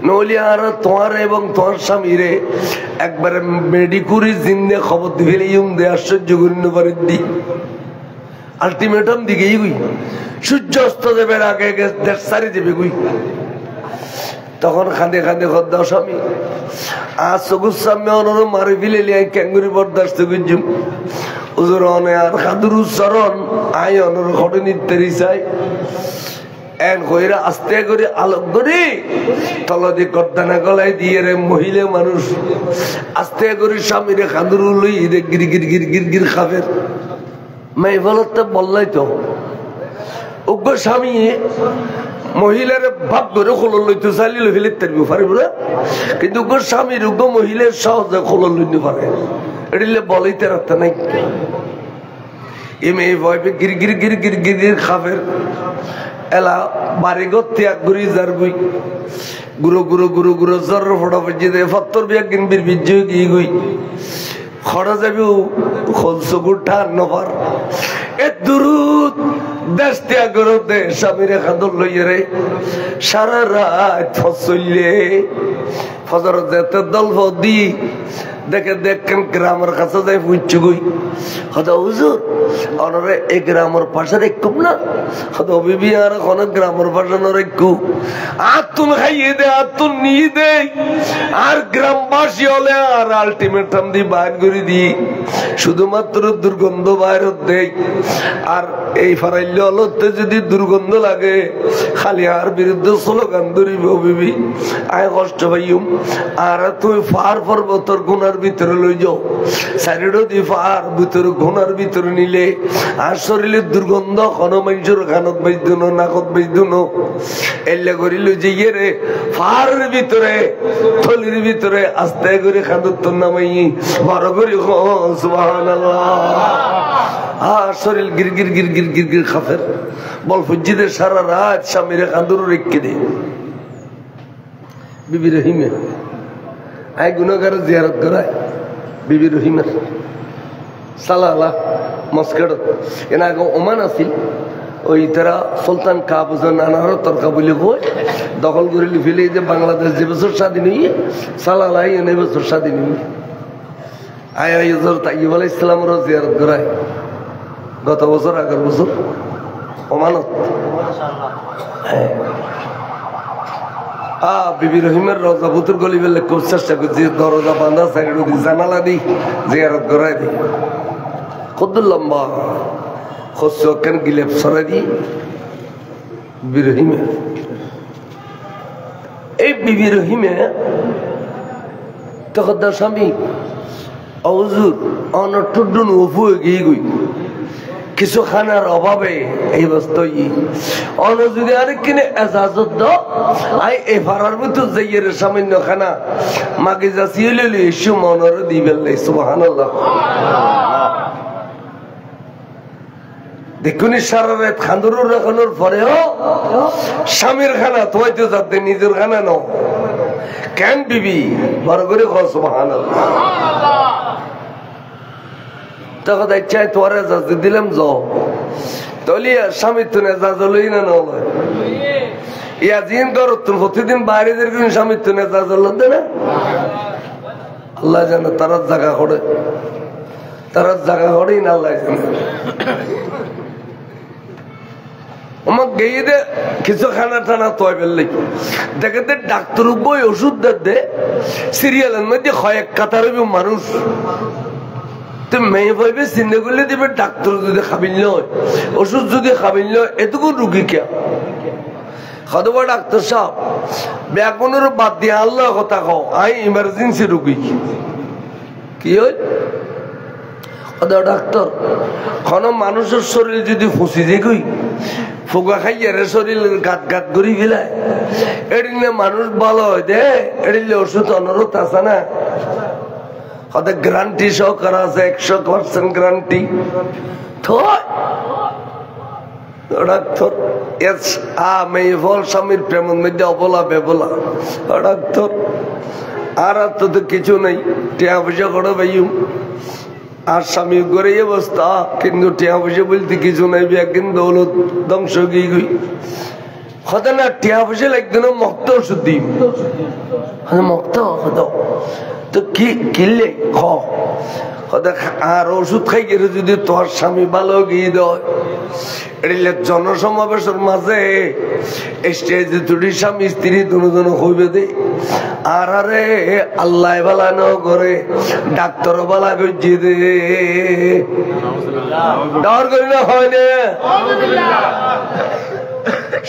নইলে আর তোমার এবং তোমার স্বামীরে একবারে মেডিকুরি জিন্দে খবর দিবে ইউম দে আশ্চর্য করিন পারি দি আলটিমেটাম দিকেই গুই সূর্য অস্ত যাবে আগে আগে দেশ সারি দেবে গুই। তখন খান্দে খান্দে খদ্দা স্বামী আর চকুর সামনে অনর মারি ফেলে ক্যাঙ্গুরি বরদাস্ত করছুম উজুর অনে আর খাদুর উচ্চারণ আই অনর ঘটে নিতে চাই এন কইরা আস্তে করে আলোক করে তলদি গর্দানা গলায় দিয়ে রে মহিলা মানুষ আস্তে করে স্বামীরে খাদুর লই রে গির গির গির গির গির খাবের মেয়ে বলতে বললাই তো উগ্র স্বামী মহিলার ভাব করে খোলন লইতে চাইলে লইলে তেরবি পারিব না, কিন্তু উগ্র স্বামীর উগ্র মহিলার সহজে খোলন লইতে পারে এটা বলাইতে রাখতে নাই। এ মেয়ে ভয়বে গির গির গির গির গির গির খাবের এলা বাড়ি ঘর ত্যাগ করি যার বই গুরু গুরু গুরু গুরু জ্বর ফটো বুঝিয়ে দেয় ফত্তর বিয়া কিনবির বিজয় গিয়ে গই খড়া যাবি খোল চকুর ঠান নবার এ দুরুদ দেশ ত্যাগ করতে স্বামীর খাদর লইয়ে রে সারা রাত ফসলে ফজর যেতে দল দি দেখে দেখেন গ্রামের কাছে যাই বুঝছি গই হয়তো হুজুর অনরে এই গ্রামের পাশে রেখুম না হয়তো বিবি আর কোন গ্রামের পাশে না রেখু আতুন খাইয়ে দে আতুন নিয়ে দে আর গ্রামবাসী হলে আর আলটিমেটাম দি বাইর করে দি শুধুমাত্র দুর্গন্ধ বাইর দেই আর এই ফারাইলে অলতে যদি দুর্গন্ধ লাগে খালি আর বিরুদ্ধে স্লোগান ধরিব বিবি আয় কষ্ট পাইম আর তুই ফার পর্বতর গুণার ভিতরে লই যাও সাইডও দি ফার ভিতরে ঘোনার ভিতরে নিলে আর শরীরের দুর্গন্ধ কোন মানুষের কানত বাইদুন নাকত বাইদুন এলে করিল যে ইয়ে রে ফারের ভিতরে থলির ভিতরে আস্তে করে খাদত নামাই বড় করি সুবহানাল্লাহ আর শরীর গির গির গির গির গির গির খাফের বল ফুজিদের সারা রাত স্বামীর কাঁদুর রেখে দে বিবি রহিমে আই গুণাগার জিয়ারত করায় বিবি রহিমের সালালা মস্কেট এনা আগে ওমান আছিল ওই তারা সুলতান কাবুজন আনার তরকা বলে বই দখল করে ফেলে যে বাংলাদেশ যে বছর স্বাধীন হই সালালাই এনে বছর স্বাধীন হই আয় তাইব আলাইহিস সালামেরও জিয়ারত করায় গত বছর আগের বছর ওমানত বিবি রহিমের রোজা বুতুর গলি বেলে খুব চেষ্টা করছি দরজা বান্ধা সাইড জানালা দি জিয়ারত করাই দি কত লম্বা খোঁজ গিলেপ সরাই দি বিবি রহিমে এই বিবি রহিমে তখন তার স্বামী অজুর অনটুডুন উফু গিয়ে গই কিছু খানার অভাবে এই বস্তু অনুযোগে আরেক কিনে এজাজত দাও আই এই ভাড়ার ভিতর যাইয়ের সামান্য খানা মাকে যাচিয়ে লইলে এসু মনের দিবেন সুবহানাল্লাহ দেখুন সারা রাত খান্দুর রাখানোর পরেও স্বামীর খানা তোয়াইতে যাতে নিজের খানা নাও কেন বিবি বড় করে কর সুবহানাল্লাহ তখন ইচ্ছায় তোর এজাজ দিলাম যাও তাহলে স্বামীর তো এজাজ লই না নয় ইয়া জিন কর তোর প্রতিদিন বাইরে দেখুন স্বামীর তো এজাজ দে না আল্লাহ জানে তারা জায়গা করে না আল্লাহ জানে আমার গেয়ে দে কিছু খানা টানা তোয় ফেললে দেখে দে ডাক্তার বই ওষুধ দে সিরিয়ালের মধ্যে কয়েক কাতার মানুষ তো মেয়ে ভাইবে চিন্তা করলে দেবে ডাক্তার যদি খাবিল নয় ওষুধ যদি খাবিল নয় এটুকু রুগী কে হয়তো ডাক্তার সাহেব ব্যাকুনের বাদ দিয়ে আল্লাহ কথা কও আই ইমার্জেন্সি রুগী কি হয় ডাক্তার কোন মানুষের শরীর যদি ফুসি যে কই ফুকা খাইয়ে শরীর গাত গাত করি ফেলায় এদিনে মানুষ ভালো হয় দে এদিলে ওষুধ অনুরোধ আছে না ওদের গ্যারান্টি সহ করা আছে 100% গ্যারান্টি ডাক্তার মেয়ে ফল স্বামীর প্রেমের মধ্যে অবলা বেবলা ডাক্তার আর তো কিছু নেই টিয়া পয়সা করে ভাইম আর স্বামী করে অবস্থা, কিন্তু টিয়া পয়সা বলতে কিছু নাই, একদিন দৌলত ধ্বংস গিয়ে গই হতে না। টিয়া পয়সা একদিন মক্ত ওষুধ দিই, মক্ত তো কি কিনলে আর ওষুধ খাই গেলে যদি তোর স্বামী ভালো গিয়ে দেয়, এটা জনসমাবেশের মাঝে স্টেজে দুটি স্বামী স্ত্রী দুজন হইবে দে। আর আরে আল্লাহ বালা ন করে ডাক্তার বালা গজি দে, ডর করি না হয় না।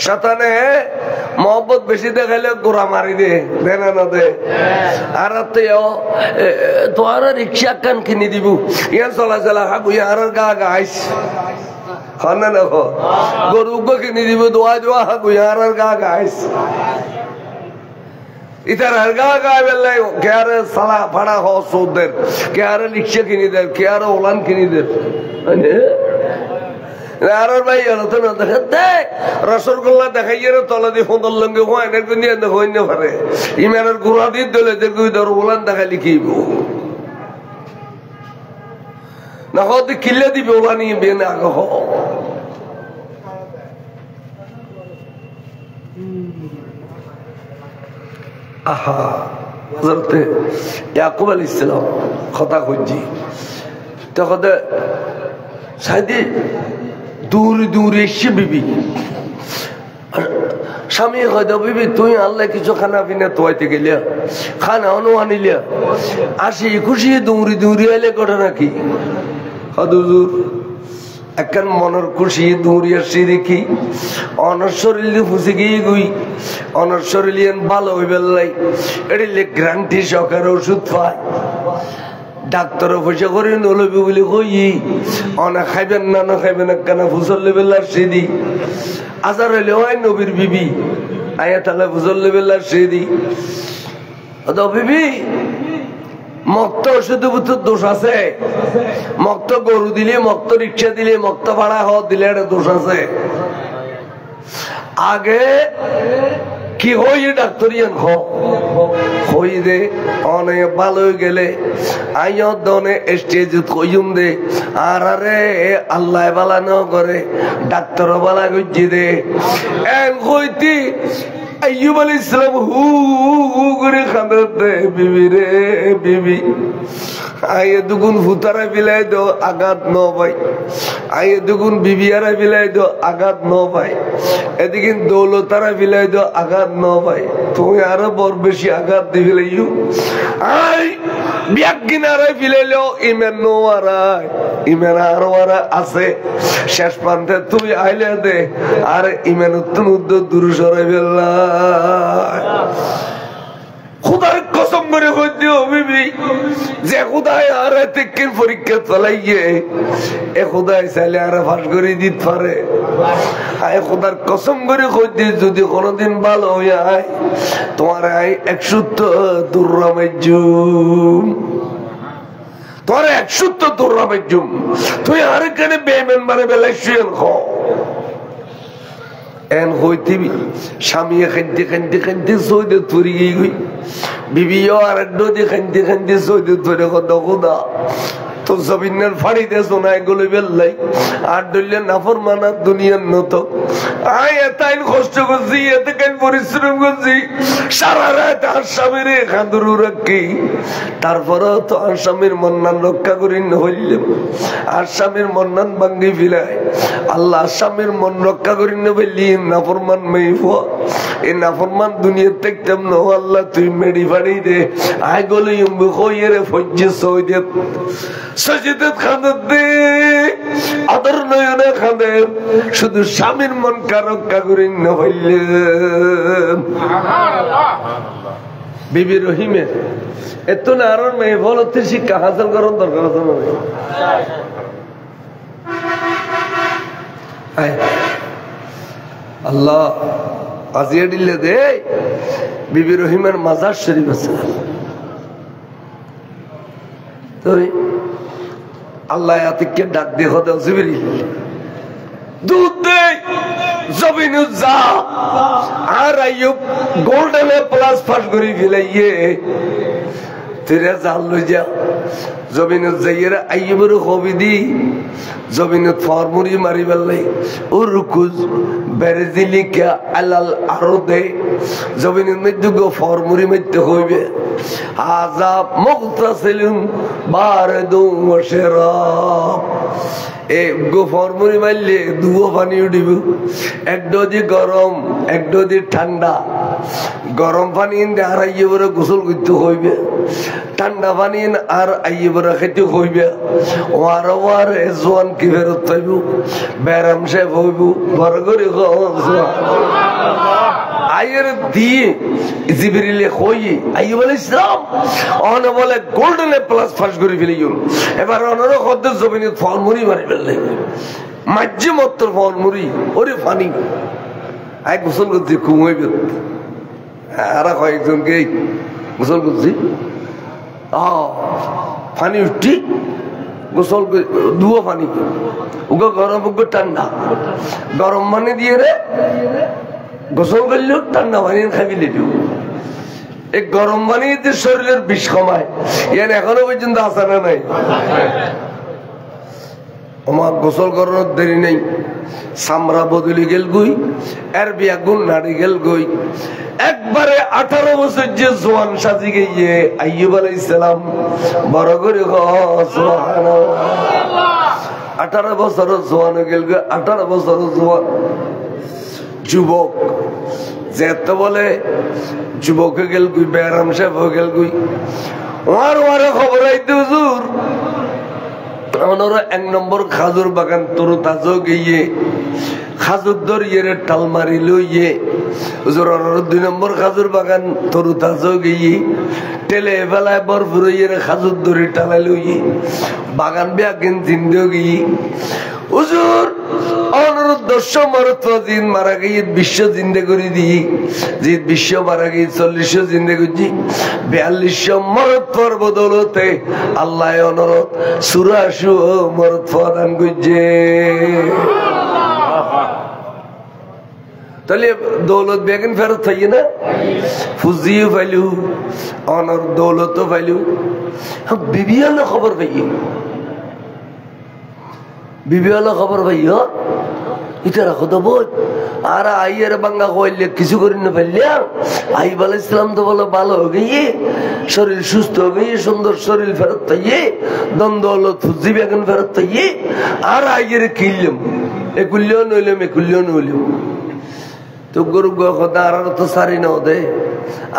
শতানে মহব্বত বেশি দেখাইলে গোড়া মারি দে, দেনা না দে। আর তোমার রিক্সা কান কিনে দিব, ইয়ার চলাচলা হাগু আর গা গাইস না দেখো, গরু কিনে দিব দোয়া দোয়া হাগু আর গা গাইস। ইতার আর গা গায়ে বেললে কে আর সালা ফাড়া হ সৌদের, কে আর রিক্সা কিনে দেয়, কে আর ওলান কিনে দেয়। আর ভাই রসগোল্লা দেখাই তলা দিয়ে ফোন লঙ্গে হইনে পারে ইমানের গুড়া দিয়ে দলে ধর ওলান দেখা লিখিব না হতে কিল্লে দিবে ওলা নিয়ে বিয়ে না আগ আহা ইয়াকুব আলাইহিস সালাম কথা খুঁজি তখন সাইদি দূরে দূরে এসে বিবি স্বামী হয়তো বিবি তুই আল্লাহ কিছু খানা পিনা তোয়াইতে গেলে খানা অনু আনিলিয়া আসি খুশি দৌড়ি দৌড়ি আইলে ঘটনা কি হদুজুর একখান মনের খুশি দৌড়ি আসি দেখি অনর শরীরে ফুসে গিয়ে গুই অনর শরীর ভালো হইবে লাই এটি গ্রান্টি সকার ওষুধ পায় ডাক্তার পয়সা করে নলবি বলে কই অনা খাইবেন না খাইবেন কেন ফুসল লেবেলার সেদি আজার হইলে হয় নবীর বিবি আয়া তাহলে ফুসল লেবেলার সেদি বিবি মক্ত ওষুধ বুদ্ধর দোষ আছে মক্ত গরু দিলে মক্ত রিক্সা দিলে মক্ত ভাড়া হওয়া দিলে একটা দোষ আছে আগে কি হই ডাক্তারিয়ান হই দে অনেক ভালো গেলে আইয় দনে স্টেজ কইম দে আর আরে আল্লাহ বালা ন করে ডাক্তার বালা গজি দে এন কইতি আইয়ুব আলাইহিস সালাম হু হু করে কাঁদতে বিবি রে বিবি আইয়ে দুগুণ ভূতারা বিলাই দো আঘাত ন ভাই আইয়ে দুগুণ বিবিয়ারা বিলাই দো আঘাত ন ভাই এদিকে দৌলতারা বিলাই দো আঘাত ন ভাই তুমি আরো বড় বেশি আঘাত দিবি লাইও আই বিয়াক কিনারে বিলাইলো ইমেন নো আরাই ইমেন আরো আরা আছে শেষ প্রান্তে তুই আইলে দে আর ইমেন উদ্দ দূর সরাই ফেললা খুদার কসম করে কই দিও বিবি যে খুদায় আর তেকির পরীক্ষা চালাইয়ে এ খুদায় চাইলে আর ফাঁস করে দিতে পারে আয় খুদার কসম করে কই দি যদি কোনোদিন ভালো হয়ে আয় তোমার আয় 100 দুর্রামাইজুম তোর 100 দুর্রামাইজুম তুই আর কেন বেমেন মারে বেলায় শুয়ে খো এন হইতিবি স্বামী খাইতে খাইতে খাইতে সৈদে তুরি গই বিবিও আর নদী খাইতে খাইতে সৈদে তুরে কত খোদা তো জমিনের ফাড়িতে শোনায় গলে বেললাই আর দলিয়া নাফরমানা দুনিয়ার নত আয় এতাইন কষ্ট করছি এতকাইন পরিশ্রম করছি সারা রাত আর স্বামীর খাঁদুরু রাখি তারপরেও তো আর স্বামীর মন্নান রক্ষা করি হইলাম আর স্বামীর মন্নান ভাঙ্গি ফিরায় আল্লাহ স্বামীর মন রক্ষা করি বললি নাফরমান মেয়ে এই নাফরমান দুনিয়ার দেখতাম না আল্লাহ তুই মেডি ফাড়ি দে আয় গলে হইয়ে ফজ্জে সৌদে সজিদত খাঁদের দে আদর নয়নে খাঁদের শুধু স্বামীর মন রক্ষা করি না হইলেন বিবি রহিমের এত না আর মেয়ে বলতে শিক্ষা হাসিল করার দরকার আছে আল্লাহ আজিয়া দিলে দে বিবি রহিমের মাজার শরীফ আছে তো আল্লাহ আতিককে ডাক দিয়ে হতে জিবরিল দুধ দে জমিনু যা আর আইয়ুব গোল্ডেন প্লাস ফাঁস করে ফেলাইয়ে তেরে জাল লই যা জমিনত যাইয়েরা আইয়ুবের কবি দি জমিনত ফরমুরি মারি বেলাই উরকুজ বেরজিলিকা আলাল আরদে জমিনের মধ্যে গো ফরমুরি মধ্যে হইবে আযাব মুগতাসিলুন বারদু ওয়া শারাব এ গো ফরমুরি মারলে দুও পানি উঠিব এক ডদি গরম এক ডদি ঠান্ডা গরম পানি ইন্দে আর আইয়ুবের গোসল করতে হইবে ঠান্ডা পানি আর আইয়ুবের খেতে হইবে ওয়ার ওয়ার জোয়ান কি ফেরত পাইব ব্যারাম সাহেব হইব বড় করে আয়ের দিয়ে জিবরিলে কই আইয়ুব আলাইহিস সালাম অনে বলে গোল্ডেন প্লাস পাস করে ফেলিও এবার অনর কদ্দের জমিনে ফলমুরি মারি ফেললে মাঝে মাত্র ফলমুরি ওরে পানি আই গোসল করতে ঘুমাইবে আর কয়েকজনকে গোসল করছি পানি উঠি গোসল দুও পানি ওকে গরম ওকে ঠান্ডা গরম পানি দিয়ে রে গোসল করলেও ঠান্ডা পানি খাবি লেবি এই গরম পানিতে শরীরের বিষ কমায় এর এখনো পর্যন্ত আসা না নাই আমার গোসল করানোর দেরি নেই সামরা বদলি গেল গুই এর বিয়া গুণ নাড়ি গেল গুই একবারে 18 বছর যে জোয়ান সাজি গিয়ে আইয়ুব আলাইহিস সালাম বড় করে সুবহানাল্লাহ 18 বছর জোয়ান গেল 18 বছর জোয়ান যুবক যেতে বলে যুবক গেল গুই ব্যারাম সাহেব গেল গুই ওয়ার খবর আইতে হুজুর ওনারা 1 নম্বর খাজুর বাগান তরু তাজো গিয়ে খাজুর দরিয়ে টাল মারি লইয়ে হুজুর ওনারা 2 নম্বর খাজুর বাগান তরু তাজো গিয়ে টেলে বেলায় বরফুর খাজুর দরি টালা লইয়ে বাগান বেয়াকিন জিন্দে গিয়ে হুজুর অনুরোধ 10 মরত্ব দিন মারা গিয়ে বিশ্ব জিন্দে করে দিই যে বিশ্ব মারা গিয়ে 40 জিন্দে করছি 42 মরত্বর বদলতে আল্লাহ অনুরোধ 84 মরত্ব দান করছে তাহলে দৌলত বেগন ফেরত থাকি না ফুজিও পাইলু অনর দৌলতও পাইলু বিবিয়ালা খবর পাই বিবিওয়ালা খবর ভাইয়া এটা রাখো তো বোধ আর আইয়ের বাঙ্গা কইলে কিছু করি না ফেললিয়া আইব আলাইহিস সালাম তো বলো ভালো হয়ে গিয়ে শরীর সুস্থ হয়ে গিয়ে সুন্দর শরীর ফেরত পাইয়ে দ্বন্দ্ব ফুজি বেগুন ফেরত পাইয়ে আর আইয়ের কিনলাম এ কুল্লিও নইলাম এ কুল্লিও নইলাম তো গরু কথা আর তো সারি না দে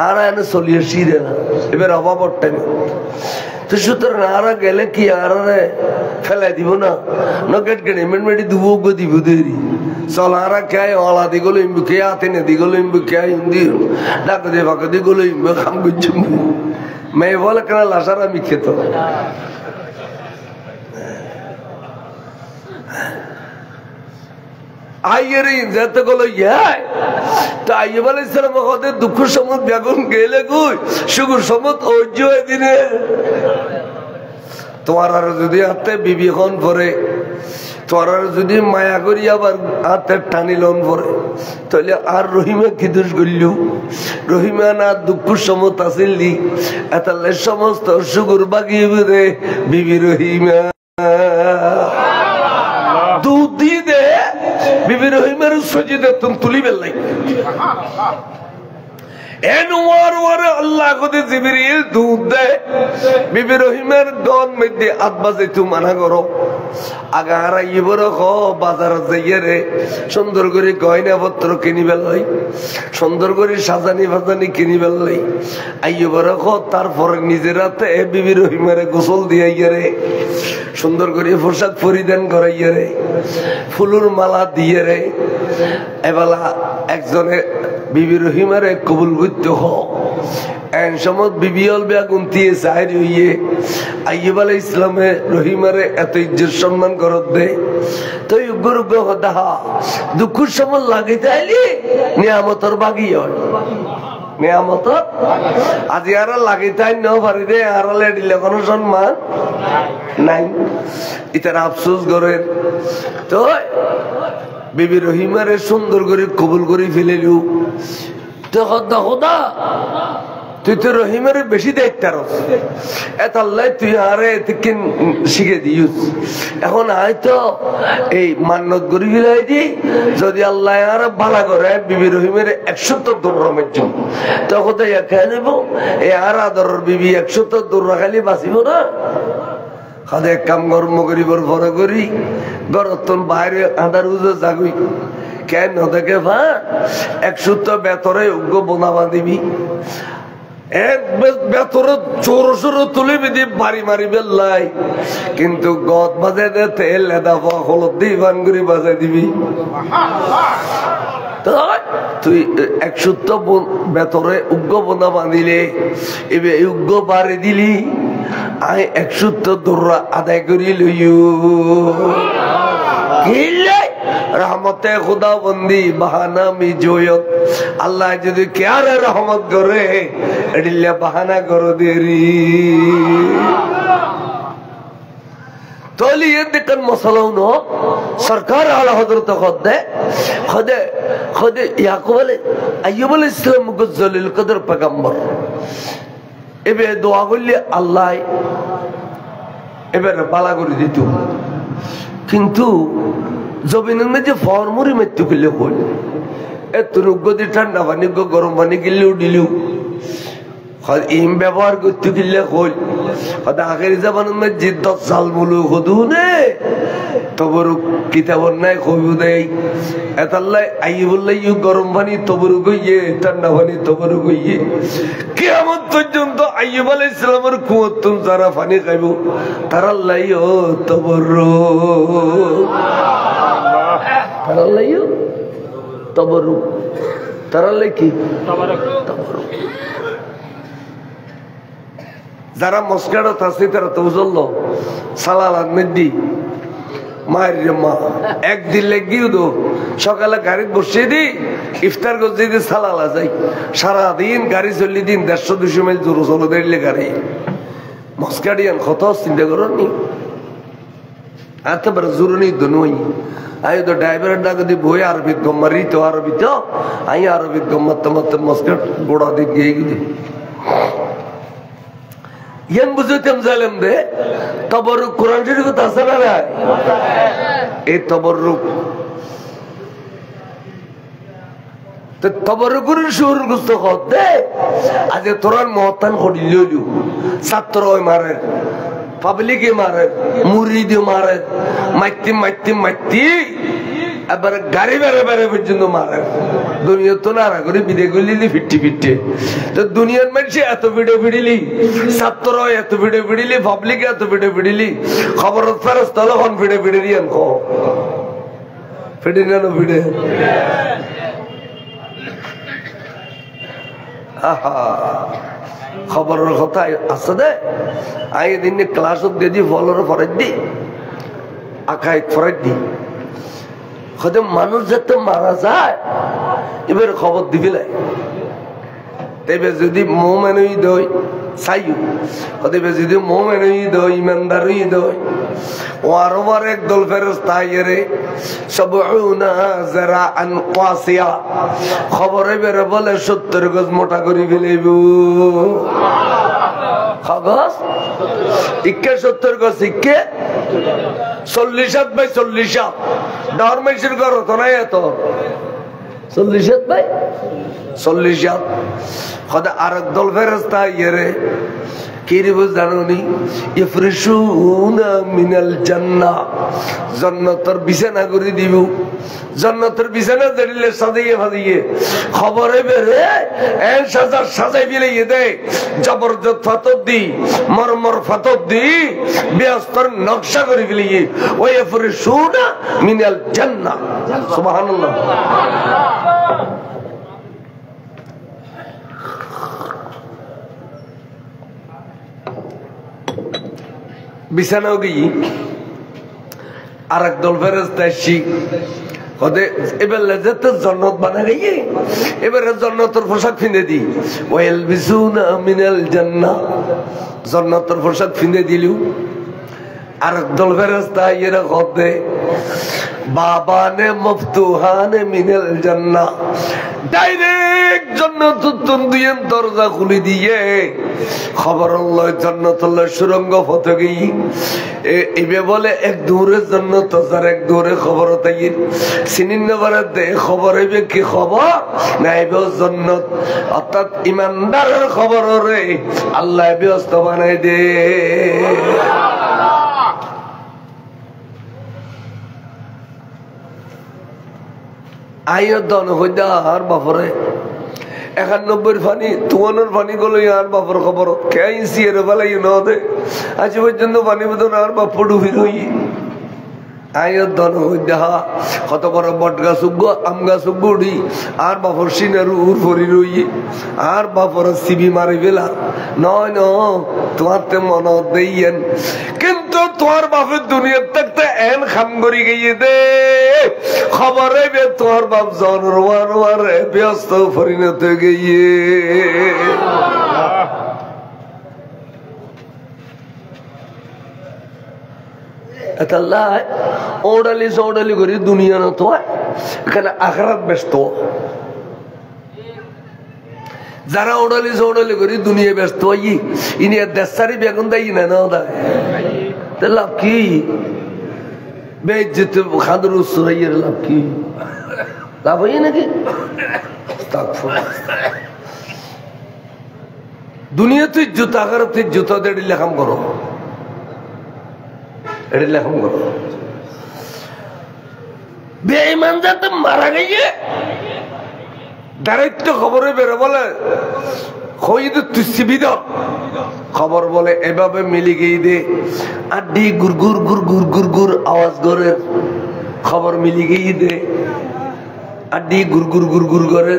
আর এনে চলিয়ে শিরে না এবার অভাবর টাইম তো সুতরাং আর গেলে কি আর ফেলাই দিব না নকেট কেটে মেটি দুব দিব দেরি চল আর খায় অলা দিগুলো ইম্বু কে আতে না দিগুলো ইম্বু কে হিন্দি ডাক দিয়ে ফাঁকা দিগুলো ইম্বু খাম করছি মেয়ে বলে কেন লাসার আমি খেত আইয়েরই যেতে গেল ইয়াই তো আইয়ুব আলাইহিস সালাম ওদের দুঃখ সমুদ বেগুন গেলে গুই সুগুর সমুদ ঐজ্য দিনে তোমার আর যদি হাতে বিবি খন পরে তোমার আর যদি মায়া করি আবার হাতে টানিলন পরে তাহলে আর রহিমা কি দোষ করল রহিমা না দুঃখ সমুদ আসিলি এতালে সমস্ত সুগুর বাগিয়ে রে বিবি রহিমা দুধ দিয়ে দে বিবি রহিমের সজিদে তুমি তুলি বেলাই আল্লাহ জিবরিল দুধ দে বিবি রহিমের দন মধ্যে আব্বাসে তুমি মানা করো আগার আইবর বাজার যাইয়ে রে সুন্দর করে গয়না পত্র কিনি বেলাই সুন্দর করে সাজানি ফাজানি কিনি বেলাই আইবর তারপর নিজের হাতে বিবি রহিমের গোসল দিয়ে রে সুন্দর করে পোশাক পরিধান করাইয়া রে ফুলুর মালা দিয়ে রে এবেলা একজনে বিবি রহিমারে কবুল করতে এন সময় বিবিয়ল বেগুন দিয়ে চাহির হইয়ে আইয়ুব আলাইহিস সালামে রহিমারে এত ইজ্জত সম্মান করত দে তো গরু দেখা দুঃখের সময় লাগাইতে আইলি নিয়ামতর বাগি হয় নিয়ামত আজি আর লাগাইতে আইন পারি দে আর দিলে কোনো সম্মান নাই ইতার আফসোস করে তো বিবি রহিমারে সুন্দর করে কবুল করে ফেলিলু তো খোদা তুই তো রহিমের বেশি দায়িত্ব এত আল্লাহ তুই আরে শিখে দিস এখন হয়তো এই মান্নত করি বিলাই দি যদি আল্লাহ আর ভালো করে বিবি রহিমের 170 দৌড়ামের জন্য তখন তো খেয়ে নেব এই আর আদরের বিবি 170 দৌড়া খালি বাঁচিব না খাদে কাম কর্ম করিবার ভরে করি গরতন বাইরে আধার উজো জাগুই কেন দেখে ভা 170 বেতরে উগ্র বোনা বাঁধিবি এক বেতরে চোর সরো তুলে বিধি বাড়ি মারি বেল্লাই কিন্তু গদ বাজাই দে তেল লেদা হলদ দিয়ে বান করে বাজাই দিবি তুই 170 বেতরে উগ্র বোনা বাঁধিলে এবার উগ্র বাড়ি দিলি আই 170 দৌড়া আদায় করি লইও রহমতে খুদা বন্দি বাহানা মি জয়ত আল্লাহ যদি কেয়ারে রহমত করে এডিলে বাহানা করো দেরি তলিয়ে দেখেন মশলাও ন সরকার আলা হযরত খুদে ইয়াকুব আইয়ুব আলাইহিস সালাম জলিল কদর পয়গম্বর এবে দোয়া করলে আল্লাহ এবারে বালা করে দিত কিন্তু জমিনের মধ্যে ফরমুরি মৃত্যু করলে হল এত রোগ্য ঠান্ডা পানি গরম পানি কিনলেও দিলেও ইম ব্যবহার করতে কিনলে হল আগের জামানের মধ্যে 10 সাল বলো হদু নে তবরুক কিতাবর নাই কবু দেয় এতাল্লাই আই বললে ইউ গরম পানি তবরুক হইয়ে ঠান্ডা পানি তবরুক হইয়ে কিয়ামত পর্যন্ত আইয়ুব আলাইহিস সালামের কুয়াতুন যারা পানি খাইব তারা লাই ও তবরুক তারা লাই ও তবরুক তারা লাই কি তবরুক যারা মস্কারত আছে তারা তো বুঝলো সালালাত মেদি মায়ের মা একদিন লেগিও দো সকালে গাড়ি বসিয়ে দি ইফতার করতে দিয়ে সালালা যাই সারাদিন গাড়ি চলি দিন 150-200 মাইল জোর চলো দেখলে গাড়ি মস্কারিয়ান কত চিন্তা করো নি এতবার জোর নেই তো নই আই তো ড্রাইভারের ডাক দিয়ে বই আরবিত গম্মারি তো আরবিত আই আরবিত গম্মার মারতে মস্কাট গোড়া দিক গিয়ে গিয়ে ইয়ান বুঝতাম জালেম দে তবরুক কোরআন শরীফে আছে না নাই এই তবরুক তো তবরুকের শুরু গুস্ত করতে আজ তোরান মহতান করিলিও ছাত্র মারে পাবলিকে মারে মুরিদ মারে মাইতি এবার গাড়ি বেড়ে বেড়ে পর্যন্ত মারে দুনিয়া তো নারা করে বিদে গলিলি ফিটে তো দুনিয়ার মানুষে এত ভিডিও ভিডিলি ছাত্র এত ভিডিও ভিডিলি পাবলিক এত ভিডিও ভিডিলি খবর ফেরত তখন ভিডিও ভিডিলি আন ফিডি না ভিডিও খবরের কথা আছে দে আই দিন ক্লাস দিয়ে ফলোর ফরাই দি আকাই ফরাই দি মানুষ যাতে মারা যায় এবার খবর দিবি লাই তেবে যদি মোমেনই দই চাইও কদেবে যদি মোমেনই দই ইমানদারই দই ও আরো বার একদল ফেরেশতা আইরে সাবউনা যারাআন ওয়াসিয়া খবরে বেরে বলে 70 গজ মোটা করে ফেলইব কাগজ ইকে 70 গজ ইকে 40 বাই 40 ডরমেশন করো তো নাই এত 40 বাই 40 খোদা আরেক দল ফেরেশতা আইরে কি রে জানোনি ইফরিশুনা মিনাল জান্নাহ জান্নাতের বিছানা করে দিব জান্নাতের বিছানা দিলে সাজিয়ে ভাজিয়ে খবরে বেরে এই সাজাই বিলিয়ে দে জবরদস্ত ফাতর দি মরমর ফাতর দি ব্যস্তর নকশা করে বিলিয়ে ওই ইফরিশুনা মিনাল জান্নাহ সুবহানাল্লাহ বিছানাও গিয়ে আর এক দল ফেরেশতা এবার লেজাতে জন্নত বানা গিয়ে এবারে জন্নতের পোশাক ফিনে দি ওয়েল বিসুনা মিনাল জান্নাহ জন্নতের পোশাক ফিনে দিলু আর এক দল ফেরেশতা এরা কদে বাবানে মফতুহানে মিনাল জান্নাহ ডাইরেক্ট জান্নাতুল দুইয়ের দরজা খুলে দিয়ে খবর আল্লাহ জান্নাতুল্লাহ সুরঙ্গ পথে গই এবে বলে এক দূরে জান্নাত আর এক দূরে খবর তাইর সিনিন নবরে দে খবর হইবে কি খবর নাইবে জান্নাত অর্থাৎ ইমানদারের খবর রে আল্লাহ ব্যস্ত বানাই দে আইয়ের দন হইদা আর বাপরে 91 ফানি তুয়ানোর ফানি গুলো আর বাপর খবর কে সিয়ের বেলাই নদে আজ পর্যন্ত পানি বোধন আর বাপ ডুবি রই আইয়ের দন হইদা কত বড় বট গাছ উগ্গ আম গাছ উগ্গুড়ি আর বাপর সিনের উর ফরি রই আর বাপর সিবি মারি বেলা নয় ন তোমার তে মন দেইয়েন কিন্তু তোমার বাপের দুনিয়ার থাকতে এন খাম করি গিয়ে দে খবরে বে তোমার বাপ জনর ব্যস্ত পরিণত গিয়ে ওডালি সৌডালি করি দুনিয়া না তো এখানে আখরাত ব্যস্ত যারা ওডালি সৌডালি করি দুনিয়া ব্যস্ত ইনি দেশারি বেগুন দেয় না লাভ কি বেজ্জত খাদর সুরাইয়ের লাভ কি লাভ হই নাকি দুনিয়া তুই জুতা কর তুই জুতা দেড়ি লেখাম করো এড়ি লেখাম করো বেঈমান যাতে মারা গিয়ে দায়িত্ব খবরে বেরো বলে খবর বলে এভাবে মিলি গিয়ে দে আড্ডি গুর গুর গুর গুর গুর গুর আওয়াজ করে খবর মিলি গিয়ে দে আড্ডি গুর গুর গুর গুর করে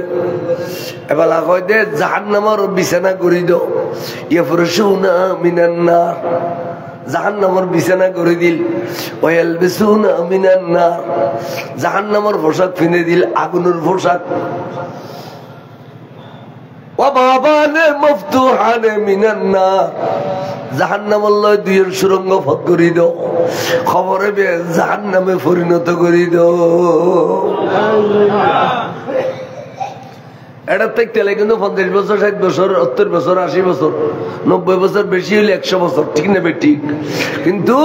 এবার কয় দে জাহান্নামের বিছানা করে দাও ইয়াফরশুনা মিনান নার জাহান্নামের বিছানা করে দিল ওয়ালবিসুনা মিনান নার জাহান্নামের পোশাক কিনে দিল আগুনের পোশাক বাবানে মফতুহানে মিনান নার জাহান্নাম আল্লাহ দুইয়ের সুরঙ্গ পথ করে দাও খবরে বে জাহান্নামে পরিণত করে দাও এটা দেখতে কিন্তু 50 বছর 60 বছর 70 বছর 80 বছর 90 বছর বেশি হইলে 100 বছর ঠিক নেবে ঠিক কিন্তু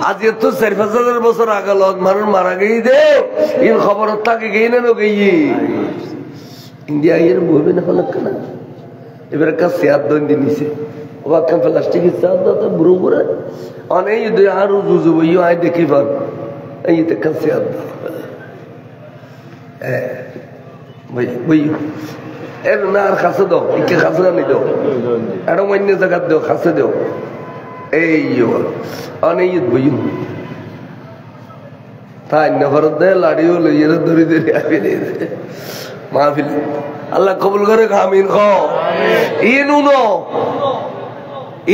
আজ তো 4-5 বছর আগে লোক মানুষ মারা গিয়ে দে এই খবর থাকে গিয়ে না গিয়ে ইন্ডিয়া এর বইবে না কেন এবার একটা সেয়াদ দন্দি নিছে ওখান প্লাস্টিকের সেয়াদ তো বুড়ো বুড়ে অনেক আর উজু বইও আয় দেখি পান এই একটা সেয়াদ বই এর না আর খাসে দাও ইকে খাসে নি দাও আর অন্য জায়গা দাও খাসে দাও এই অনেক বই তাই নভর দে লাড়িও লইয়ে ধরে ধরে আবিলে মাহফিল আল্লাহ কবুল করে আমিন খ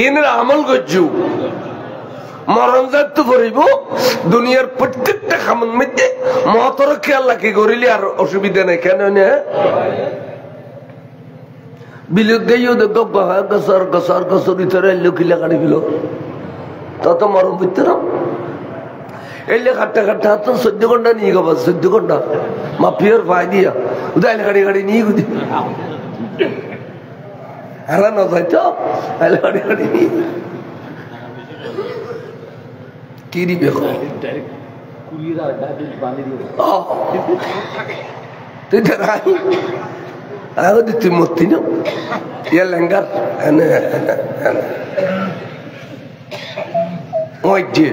ইনের আমল করছু মরণ যাত করিব দুনিয়ার প্রত্যেকটা খামন মধ্যে মহতর খেয়াল কি করিলি আর অসুবিধা নেই কেন বিলুত গিয়েও দেখো গসর গসর গসর ভিতরে লুকিলা কাটি ফেল তত মরণ বুঝতে না এলে কাটতে কাটতে হাত 14 ঘন্টা নিয়ে গেবা 14 ঘন্টা মাফিয়ার পাই দিয়া উদাইলে গাড়ি গাড়ি নিয়ে গুদি হারা না যাইতো আইলে গাড়ি গাড়ি নিয়ে কি দিবে ডাইরেক্ট কুড়িরা ডাইরেক্ট বাঁধি দিও তুই দেখাই আগো দিতে মতি না ইয়া লেঙ্গার এনে ওই যে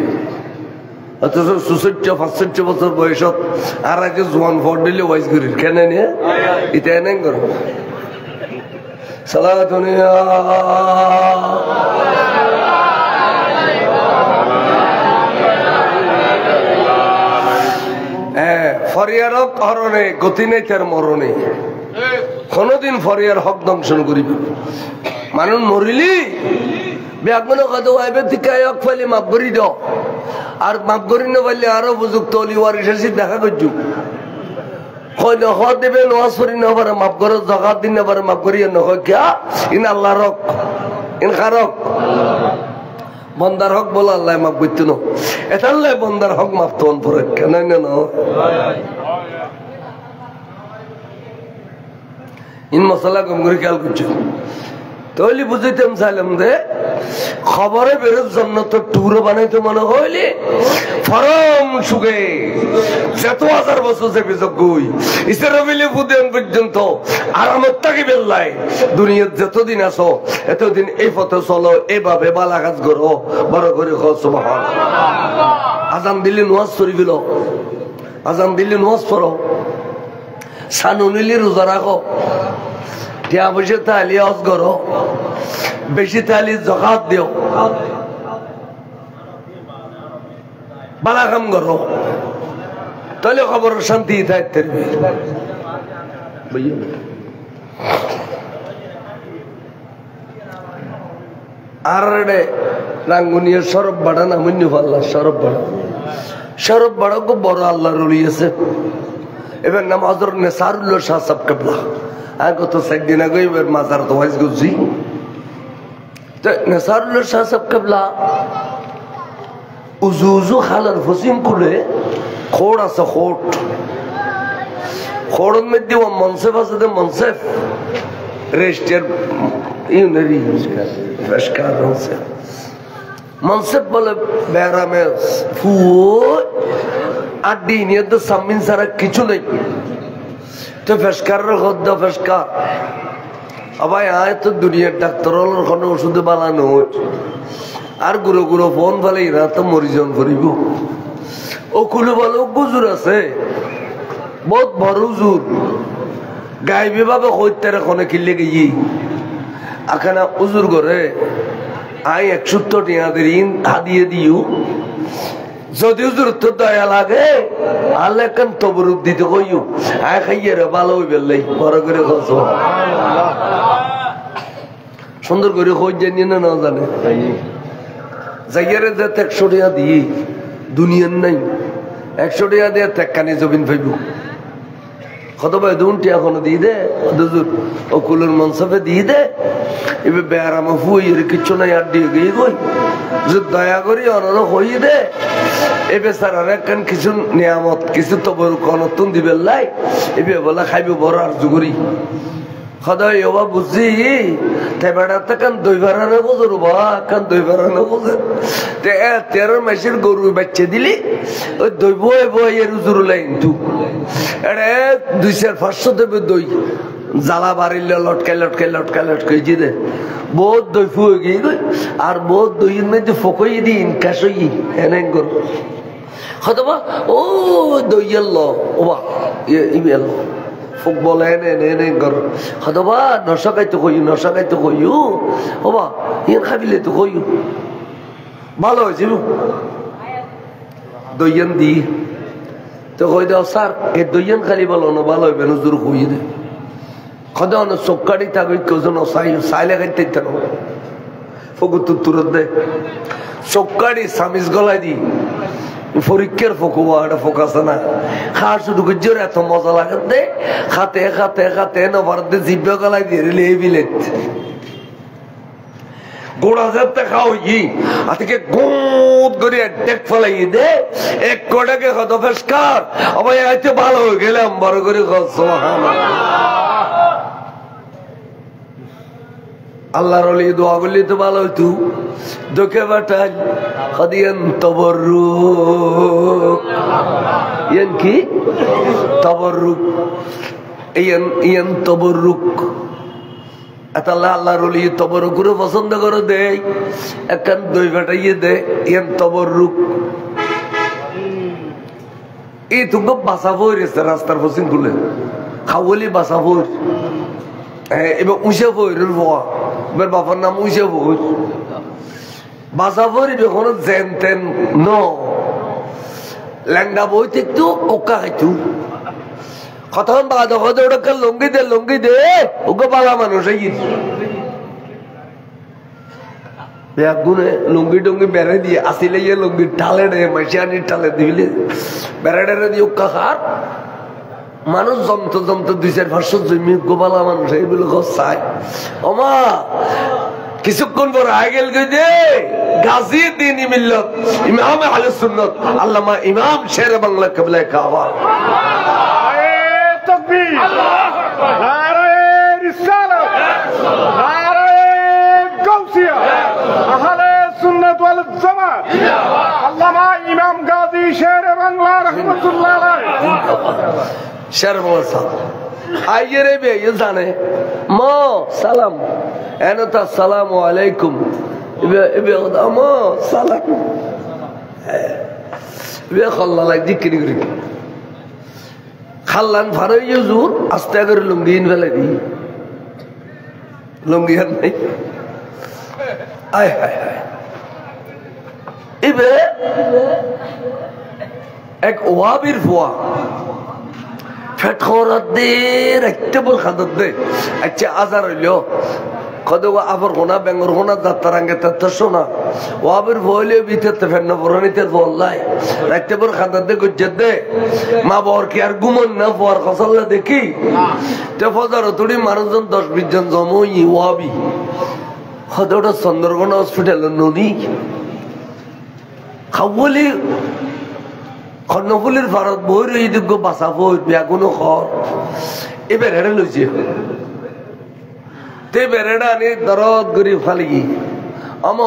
অথচ 64-65 বছর বয়সত আর আগে জোয়ান ভোট দিলে ওয়াইজ করি কেন নিয়ে এটা এনে করো সালাতুনিয়া ফরিয়ারক হরণে গতি নেই তার মরণে কোনদিন ফরিয়ার হক দংশন করিবে মানুষ মরিলি ব্যাগমনে কত আইবে থেকে এক ফালি মাপ করি দাও আর মাপ করি না পারলে আরো উপযুক্ত অলি ওয়ারিসের দেখা করছু হয় দেবে নওয়াজ পড়ি না পারে মাপ করে জগাত দিন না পারে মাপ করি নয় কিয়া ইন আল্লাহ রক ইন খারক বন্দার হক বলে আল্লাহ মাফ করতো না এটা আল্লাহ বন্দার হক মাফ তখন পরে কেন না ইন মশলা কম করে খেয়াল করছো তাহলে বুঝাইতাম চাইলাম যে খবরে বেরোর জন্য তো টুরও বানাইতো মনে হইলে ফরম সুগে যত হাজার বছর যে বিযোগ্যই ইসরাফিলে ফুদেন পর্যন্ত আরামত থাকি বেল্লাই দুনিয়ার যতদিন আসো এতদিন এই পথে চলো এভাবে বালা কাজ করো বড় করে সুবহানাল্লাহ আজান দিলে নামাজ পড়ি গেল আজান দিলে নামাজ পড়ো সানুনিলি রোজা রাখো টিয়া পয়সা তাহলে হজ করো বেশি তাহলে যাকাত দিও বালা কাম করো তাহলে খবর শান্তি থাকতে আর রাঙ্গুনিয়া সরব বাড়া না মন্য পাল্লা সরব বাড়া খুব বড় আল্লাহ রলিয়েছে এবার নাম হযরত নেসারুল্লাহ শাহ সাহেব কেবলা আর কত 7 দিন আগে এবার মাজার তো ওয়াজ করছি তো নেসারুল্লাহ শাহ সাহেব কেবলা উজু খালার ফসিম খুলে খোড় আছে খোড়ের মধ্যে ও মনসেফ আছে মনসেফ রেস্টের ইউনারি ফেসকার মনসেফ বলে বেরামে ফু আড্ডি নিয়ে তো সামিন সারা কিছু নেই তো ফেসকারের হদ্দা ফেসকার আবার আয় তো দুনিয়ার ডাক্তার কোনো ওষুধে বানানো হচ্ছে আর গুঁড়ো ফোন ফেলে এরা তো মরিজন করিব ও কুলু বলো গুজুর আছে বহুত বড় উজুর গাইবে ভাবে হইতে কোনে কিনলে গিয়ে আখানা উজুর করে আই 170 টিয়াদের ইন হাদিয়ে দিও যদি উজুর তো দয়া লাগে আল্লাহ একখান তবরুক দিতে কইও আয় খাইয়ে রে ভালো হইবে লাই বড় করে খস সুন্দর করে খোঁজ জানি না না জানে জায়গারে যে 100 টাকা দিয়ে দুনিয়ার নাই 100 টাকা দিয়ে টেক্কানি জমিন পাইব কত ভাই দুনটি এখনো দিয়ে দে ও কুলের মনসফে দিয়ে দে এবার বেড়ামা ফুই কিচ্ছু নাই আর দিয়ে গিয়ে গই যে দয়া করি অনর হইয়ে দে এ বেচারার একখান কিছু নিয়ামত কিছু তো বড় কনতুন দিবে লাই এবার বলা খাইবে বড় আর জুগুরি সদাই ওবা বুঝছি তাই বেড়াতে কান দই ভাড়ানো বোঝো রুবা কান দই ভাড়ানো বোঝে 13 মাসের গরু বাচ্চা দিলি ওই দই বই এর উজুর লাইন তু এড়ে 200-500 দেবে দই জ্বালা বাড়িলে লটকাই জি দে বহুত দই ফুয়ে গিয়ে গই আর বহুত দইয়ের মধ্যে ফকই দিন কাশই এনে গর হতবা ও দই এলো ওবা ইবে এলো ফুটবল এনে গর হতবা নশাকাইতে কইও ওবা ইন খাবিলে তো কইও ভালো হয়েছে দইয়ান দি তো কই দাও স্যার এ দইয়ান খালি ভালো না ভালো হইবে নজর কই দে খদা না সকাড়ি থাকবে কোজন সাইলে খাইতে থাকো ফকুত তুরত দে সকাড়ি সামিস গলাই দি পরীক্ষার ফকুয়া এটা ফোকাস না খার শুধু গুজর এত মজা লাগে দে খাতে নবার দে জিব্বা গলাই দিয়ে লে বিলেট গোড়া যাতে খাও ই আজকে গোদ করে ডেক ফলাই দে এক কোটাকে কত ফেসকার আবার আইতে ভালো হয়ে গেলাম বড় করে আল্লাহর ওলি দোয়া করলে তো ভালো হইতো দোকে বাটাল কদিয়ান তবররুক ইয়ান কি তবররুক ইয়ান তবররুক আল্লাহ আল্লাহর ওলি তবররুক পছন্দ করে দেয় একখান দই বাটাইয়ে দে ইয়ান তবররুক এই তুমি বাসা বইরেছে রাস্তার পশ্চিম খুলে খাওয়ালি বাসা বই এবার উঁচে বইরের বাবা এবার বাবার নাম উঁচে বই বাসা বই যখন জেন তেন ন ল্যাংডা বই একটু কোকা খাইতু কথা ওটা লঙ্গি দে ওকে বালা মানুষ লুঙ্গি টুঙ্গি বেড়ে দিয়ে আসিলে ইয়ে লুঙ্গি টালে রে মাইশানির টালে দিলে বেড়ে টেড়ে দিয়ে উক্কা খার মানুষ জমতো 2-4-500 জমি গোবালা মানুষ এইগুলো চাই ওমা কিছুক্ষণ পর আগেল গিয়ে গাজী দ্বীন মিল্লাত ইমাম আহলে সুন্নাত আল্লামা ইমাম শের বাংলা কিবলা কাবা নারে তাকবীর নারে রিসালাত নারে গাউসিয়া আহলে সুন্নাত ওয়াল জামাত আল্লামা ইমাম গাজী শের বাংলা রাহমাতুল্লাহ আলাইহি শের বাংলা সাহেব আইয়ে রে বে ইয়ে জানে মা সালাম এনতা আসসালামু আলাইকুম ইবে ওদা মা সালাম ইবে খাল্লা লাই জিকির করি খাল্লান ফারে ইউজুর আস্তে করে লুঙ্গিন ফেলে দি লুঙ্গি আর নাই আয় হায় হায় ইবে এক ওয়াবির ফুয়া ফেট খরাত দে রাখতে বল খাদত দে আচ্ছা আজার হইল কদে আবার কোনা বেঙ্গর কোনা যাত্রাঙ্গে তাত্তা শোনা ওয়াবির ভইলে ভিতরতে ফেন্ন পরনিতে বললাই রাখতে বল খাদত দে গুজ্জত দে মা বর কি আর গুমন না পর খসল্লা দেখি তে ফজর তুড়ি মানুষজন 10-20 জন জমই ওয়াবি খদটা চন্দ্রকোনা হসপিটাল ননি খাবলি খন্নফুলির ভারত বই রই দিগ্য বাসা বই বেগুনো খর এই বেড়াটা লইছে তে বেড়াটা আনি দরদ গরি ফালি আম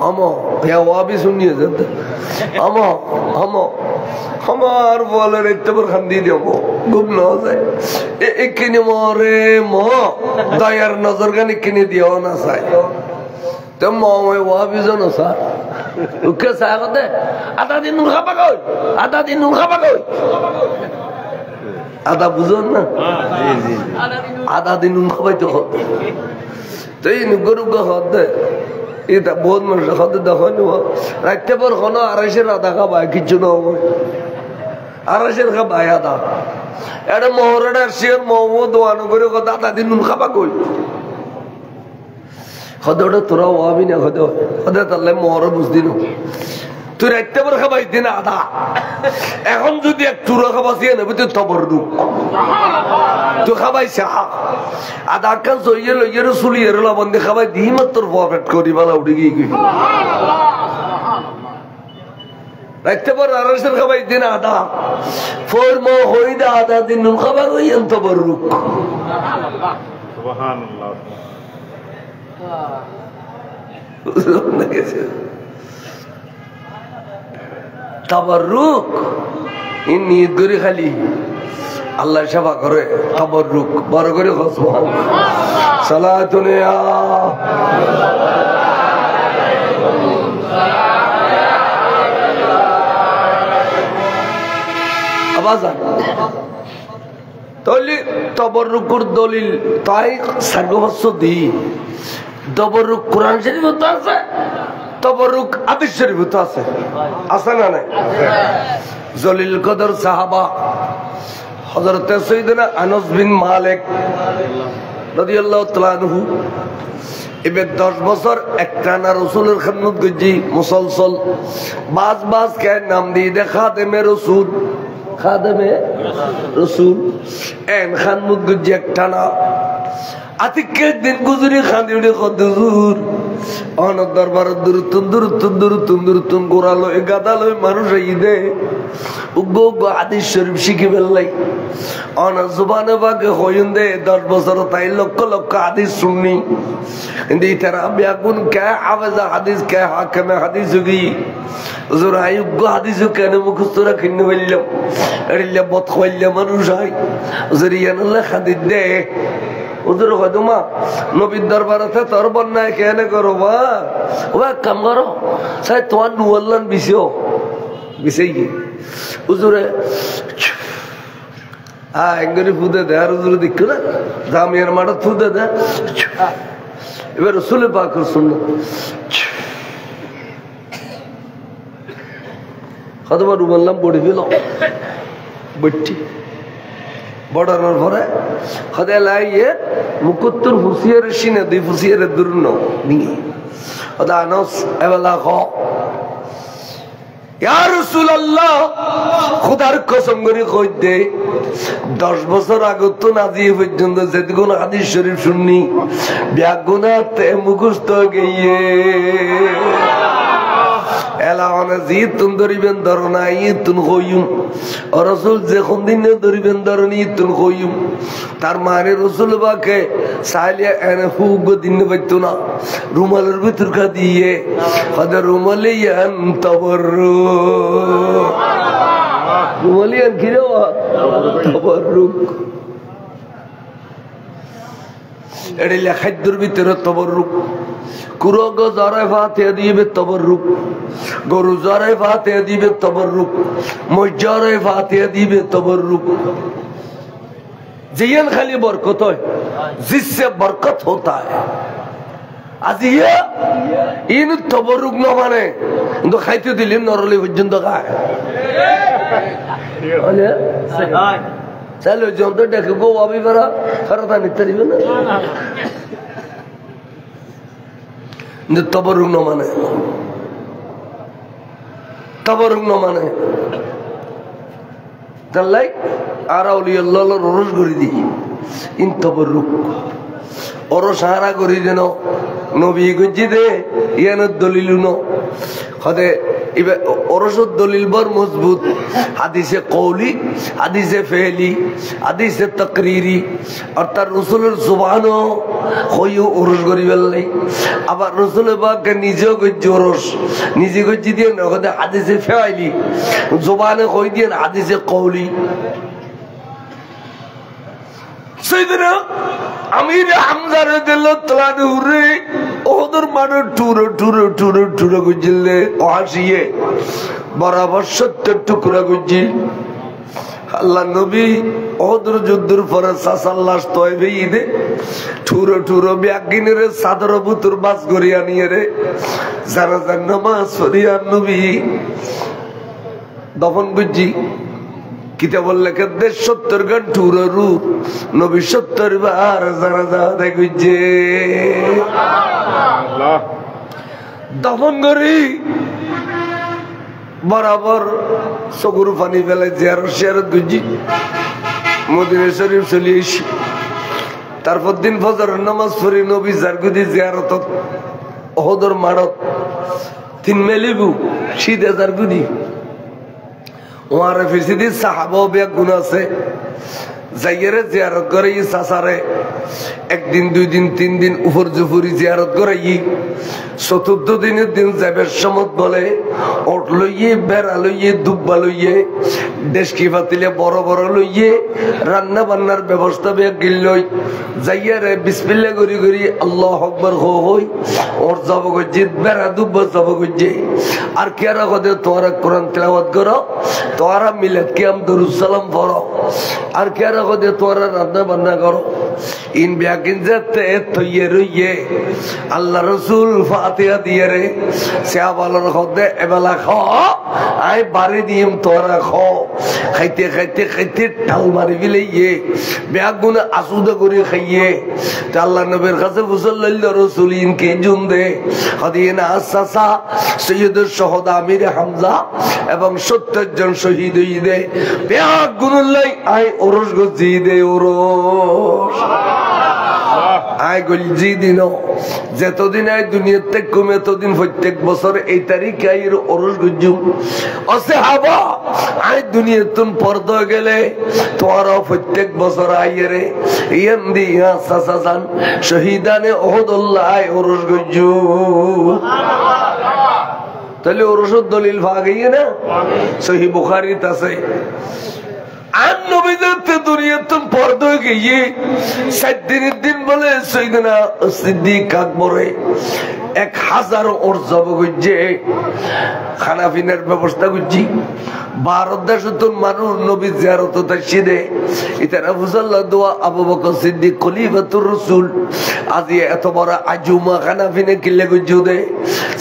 আম ভেয়া ওয়াবি শুনিয়ে যেত আম আম আমার বলের একটু খান দিয়ে দিব খুব ন যায় এখানে মরে ম দয়ার নজর গানি কিনে দিও না চাই তো মই ওয়াবি জন স্যার উকে সাগতে আদা দিন নুন খাবা কই আদা দিন নুন খাবা কই আদা বুঝুন না আদা দিন নুন খাবাই তো তুই গরু গদে এটা বহুত মানুষ খাতে দেখো রাখতে পার কোনো 250 আদা খাবা কিছু না 250 খাবা আদা এটা মোহরটা শের মোহাম্মদ ওয়ানো করে কথা আদা দিন নুন খাবা কই খদটা তোরা ওয়াবি না খদে তাহলে মোহর বুঝদি না তুই রাখতে পার খাবাই দিন আদা এখন যদি এক চুরা খাবাসি নেবে তুই তবর রূপ তুই খাবাই শাহ আদা কান সইয়ে লইয়ে চুলিয়ে লবন্দি খাবাই দিই মাত্র পকেট করি বালা উঠে গিয়ে রাখতে পার 250 খাবাই দিন আদা ফোর মো হই দা আদা দিন নুন খাবার ওই তবর রূপ সুবহানাল্লাহ তাবাররুক ইন নিয়ত করে খালি আল্লাহ সেবা করে তাবাররুক বড় করে সুবহানাল্লাহ সালাতুন ইয়া আবাজান তলি তাবাররুকুর দলিল তাই সার্বভস্ম দি তাবাররুক কোরআন শরীফে আছে তাবাররুক হাদিস শরীফে আছে আছে না নাই জলিল কদর সাহাবা হযরত সাইয়েদনা আনাস বিন মালিক রাদিয়াল্লাহু তাআলা আনহু এবে 10 বছর একটানা রাসূলের খিদমত করছি মুসলসল বাস কে নাম দিয়ে দে খাদেমে রাসূল খাদেমে রাসূল এন খিদমত করছি একটানা আতিকে দিন গুজরি খান্দিউড়ে কদুর অন দরবার দূরতুন গোরালো এ গাদালো মানুষ এই দে উগো হাদিস শরীফ শিখে ফেললাই অন জুবানে বাকে হইন দে 10 বছর তাই লক্ষ লক্ষ হাদিস শুননি ইন্দি তারা বিয়াকুন কে আওয়াজ হাদিস কে হাকিমে হাদিস গি হুজুর আই উগো হাদিস কেন মুখস্থ রাখিন বললাম এরিলে বত কইলে মানুষ হয় হুজুর ইয়ানাল্লাহ হাদিস দে হুজুর কদমা নবীর দরবারে তোর বন্যায় কেন করো ও এক কাম করো সাই তোমার নুয়াল্লান বিছিও বিছাই কি হুজুরে একজনই ফুদে দে আর হুজুরে দেখো না জামিয়ার মাঠে ফুদে দে এবার রসুল পাকের সুন্নাত কতবার রুমাল্লাম পড়ে গেল বইটি বড়ানোর পরে খদে লাইয়ে মুকুত্তর হুসিয়ার সিনে 2 হুসিয়ারের দূর নি ওদা আনস এবেলা খ ইয়া রাসূলুল্লাহ খোদার কসম করে কই দে 10 বছর আগে তো নাজি পর্যন্ত যেগুলো হাদিস শরীফ শুননি ব্যাগুনাতে মুখস্থ গিয়ে এলাওয়ানা জিতুন দরিবেন দরনা ইতুন কইম রাসূল যে কোন দিন দরিবেন দরনি ইতুন কইম তার মানে রাসূল বাকে সালিয়া এনে হুগ দিন বাইতো না রুমালের ভিতর কা দিয়ে ফাদা রুমালিয়ান তাবাররুক রুমালিয়ান কি রে তাবাররুক এড়িলা খাদ্যর ভিতরে তাবাররুক কুরগ জরে ফাতিহা দিবে তাবাররুক গরু জরে ফাতিহা দিবে তাবাররুক মজরে ফাতিহা দিবে তাবাররুক जियन खाली बरकत है जिससे बरकत होता है आज ये इन तबरुक न माने तो खाइते दिलिन नरली पर्यंत खाए चलो जो तो देखे को अभी बरा फरता नितरी ना ने तबरुक न माने तल्लाई आराउली अल्लाह रोज गरी दी इन तबरुक और सारा गरी देनो नबी गुंजी दे ये न दलील नो खदे इबे औरसो दलील बर मजबूत हदीसे कौली हदीसे फेली हदीसे तकरीरी और तार रसूलुर जुबानो खोयो औरस गरी बेल्ले अब रसूल बाग के निजो गुंजी औरस निजी गुंजी दिए न खदे हदीसे फेली जुबाने खोई दिए हदीसे कौली सैयदना अमीर हमजा रदियल्लाहु तआला अन्हु रे ओहदर मानो टूरो गुजिले ओहासिए बराबर 70 टुकड़ा गुजी अल्लाह नबी ओहदर जुद्दुर पर सासाल्लास तोयबे इदे टूरो ब्यागिने रे सादर बुतुर बास गरिया निये रे जानाजार नामाज पढ़िया नबी दफन गुजी किताब लेके 70 घंटे रू नबी 70 बार जनाजा दे गुजे दफन करी बराबर सगुरु पानी बेले जियारत गुजी मदीना शरीफ चली एसि तारपर दिन फजर नामाज पढ़ी नबी जारगुदी जियारत ओहदर मारत 3 मेलिबु सीधे जारगुदी वहां फिसिदी साहबा बे गुना से जाइरे जियारत करे सासारे एक दिन 2 दिन 3 दिन ऊपर जुफुरी जियारत करे चतुर्थ दिन दिन जाबे समत बोले ओट लइए बेरा लइए दुब्बा लइए देश की फातिले बड़ लइए रान्ना बान्नार व्यवस्था बे गिल्लई जाइरे बिस्मिल्लाह गरी अल्लाह अकबर होई और जब गजित बेरा दुब्बा जब गजे और केरा कदे तोरा कुरान तिलावत करो तोरा मिलाद के हम दरूद सलाम पढ़ो और केरा कदे तोरा रान्ना बान्ना करो इन ब्यागिन जाते तो ये रुइए अल्लाह रसूल फातिहा दिए रे सियाबालर खुदे एबला खो आए बारी दियम तोरा खो खाइते ठाल मारी बिले ये ब्यागुन आसुदा करी खाइए तो अल्लाह नबीर काছে सल्लल्लाहु रसूल इनके जुंदे हदीना आसासा सैयदुल शुहदा आमिर हमजा एवं 70 जन शहीद हইদে ব্যাগুন লাই আই ওরস গজি দে ওরস আই গলজি দিনো যতদিন আই দুনিয়াতে কমে ততদিন প্রত্যেক বছর এই তারিখে আইর ওরস গজু আছে হাবা আই দুনিয়াতুন পর্দা গেলে তোরা প্রত্যেক বছর আইরে ইয়ান দিয়া সাসাজান শহীদানে ওহদুল্লাহ আই ওরস গজু তাহলে ওরসের দলিল পাওয়া গিয়ে না সহিহ বুখারীতে আছে আন নবীতে দুনিয়াতুন পর্দা গিয়ে 7 দিনের দিন বলে সাইয়েদনা সিদ্দিক আকবরে 1000 ওর জব গজে খানা পিনার ব্যবস্থা করছি ভারত দেশতুন মানুষ নবী জিয়ারত তাইছিদে ইতারা ফুসাল্লাহ দোয়া আবু বকর সিদ্দিক খলিফাতুর রাসূল আজি এত বড় আজুমা খানা পিনে কিলে গজুদে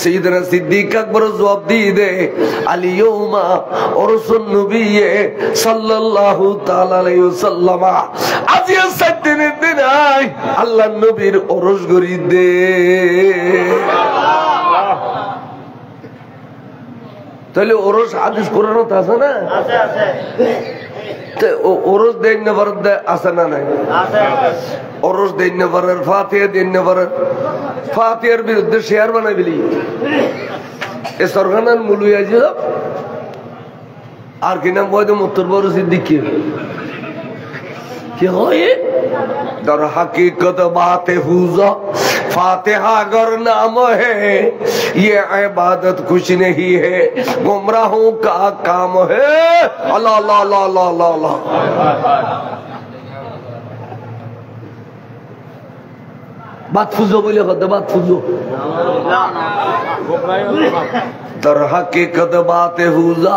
সাইয়েদনা সিদ্দিক আকবর জবাব দিয়ে দে আলিয়ুমা ওরসুন নবী সাল্লাল্লাহু তাআলা আলাইহি ওয়াসাল্লাম আজি 7 দিনের দিন আই আল্লাহর নবীর ওরস গরি দে তাহলে ওরস হাদিস কোরআন আছে না? ওরস দেন না পারার আছে না নাই? ওরস দেন না পারার, ফাতিহা দেন না পারার, ফাতিহার বিরুদ্ধে শেয়ার বানাই দিলি এ সরকার মুলুই আছে আর কি নাম বয়দ উত্তর বড় সিদ্দিকি কি হয় در حقیقت بات حوزہ فاتحہ اگر نام ہے یہ عبادت کچھ نہیں ہے گمراہوں کا کام ہے اللہ اللہ اللہ اللہ اللہ اللہ بات فوزو بولے خود بات فوزو در حقیقت بات حوزہ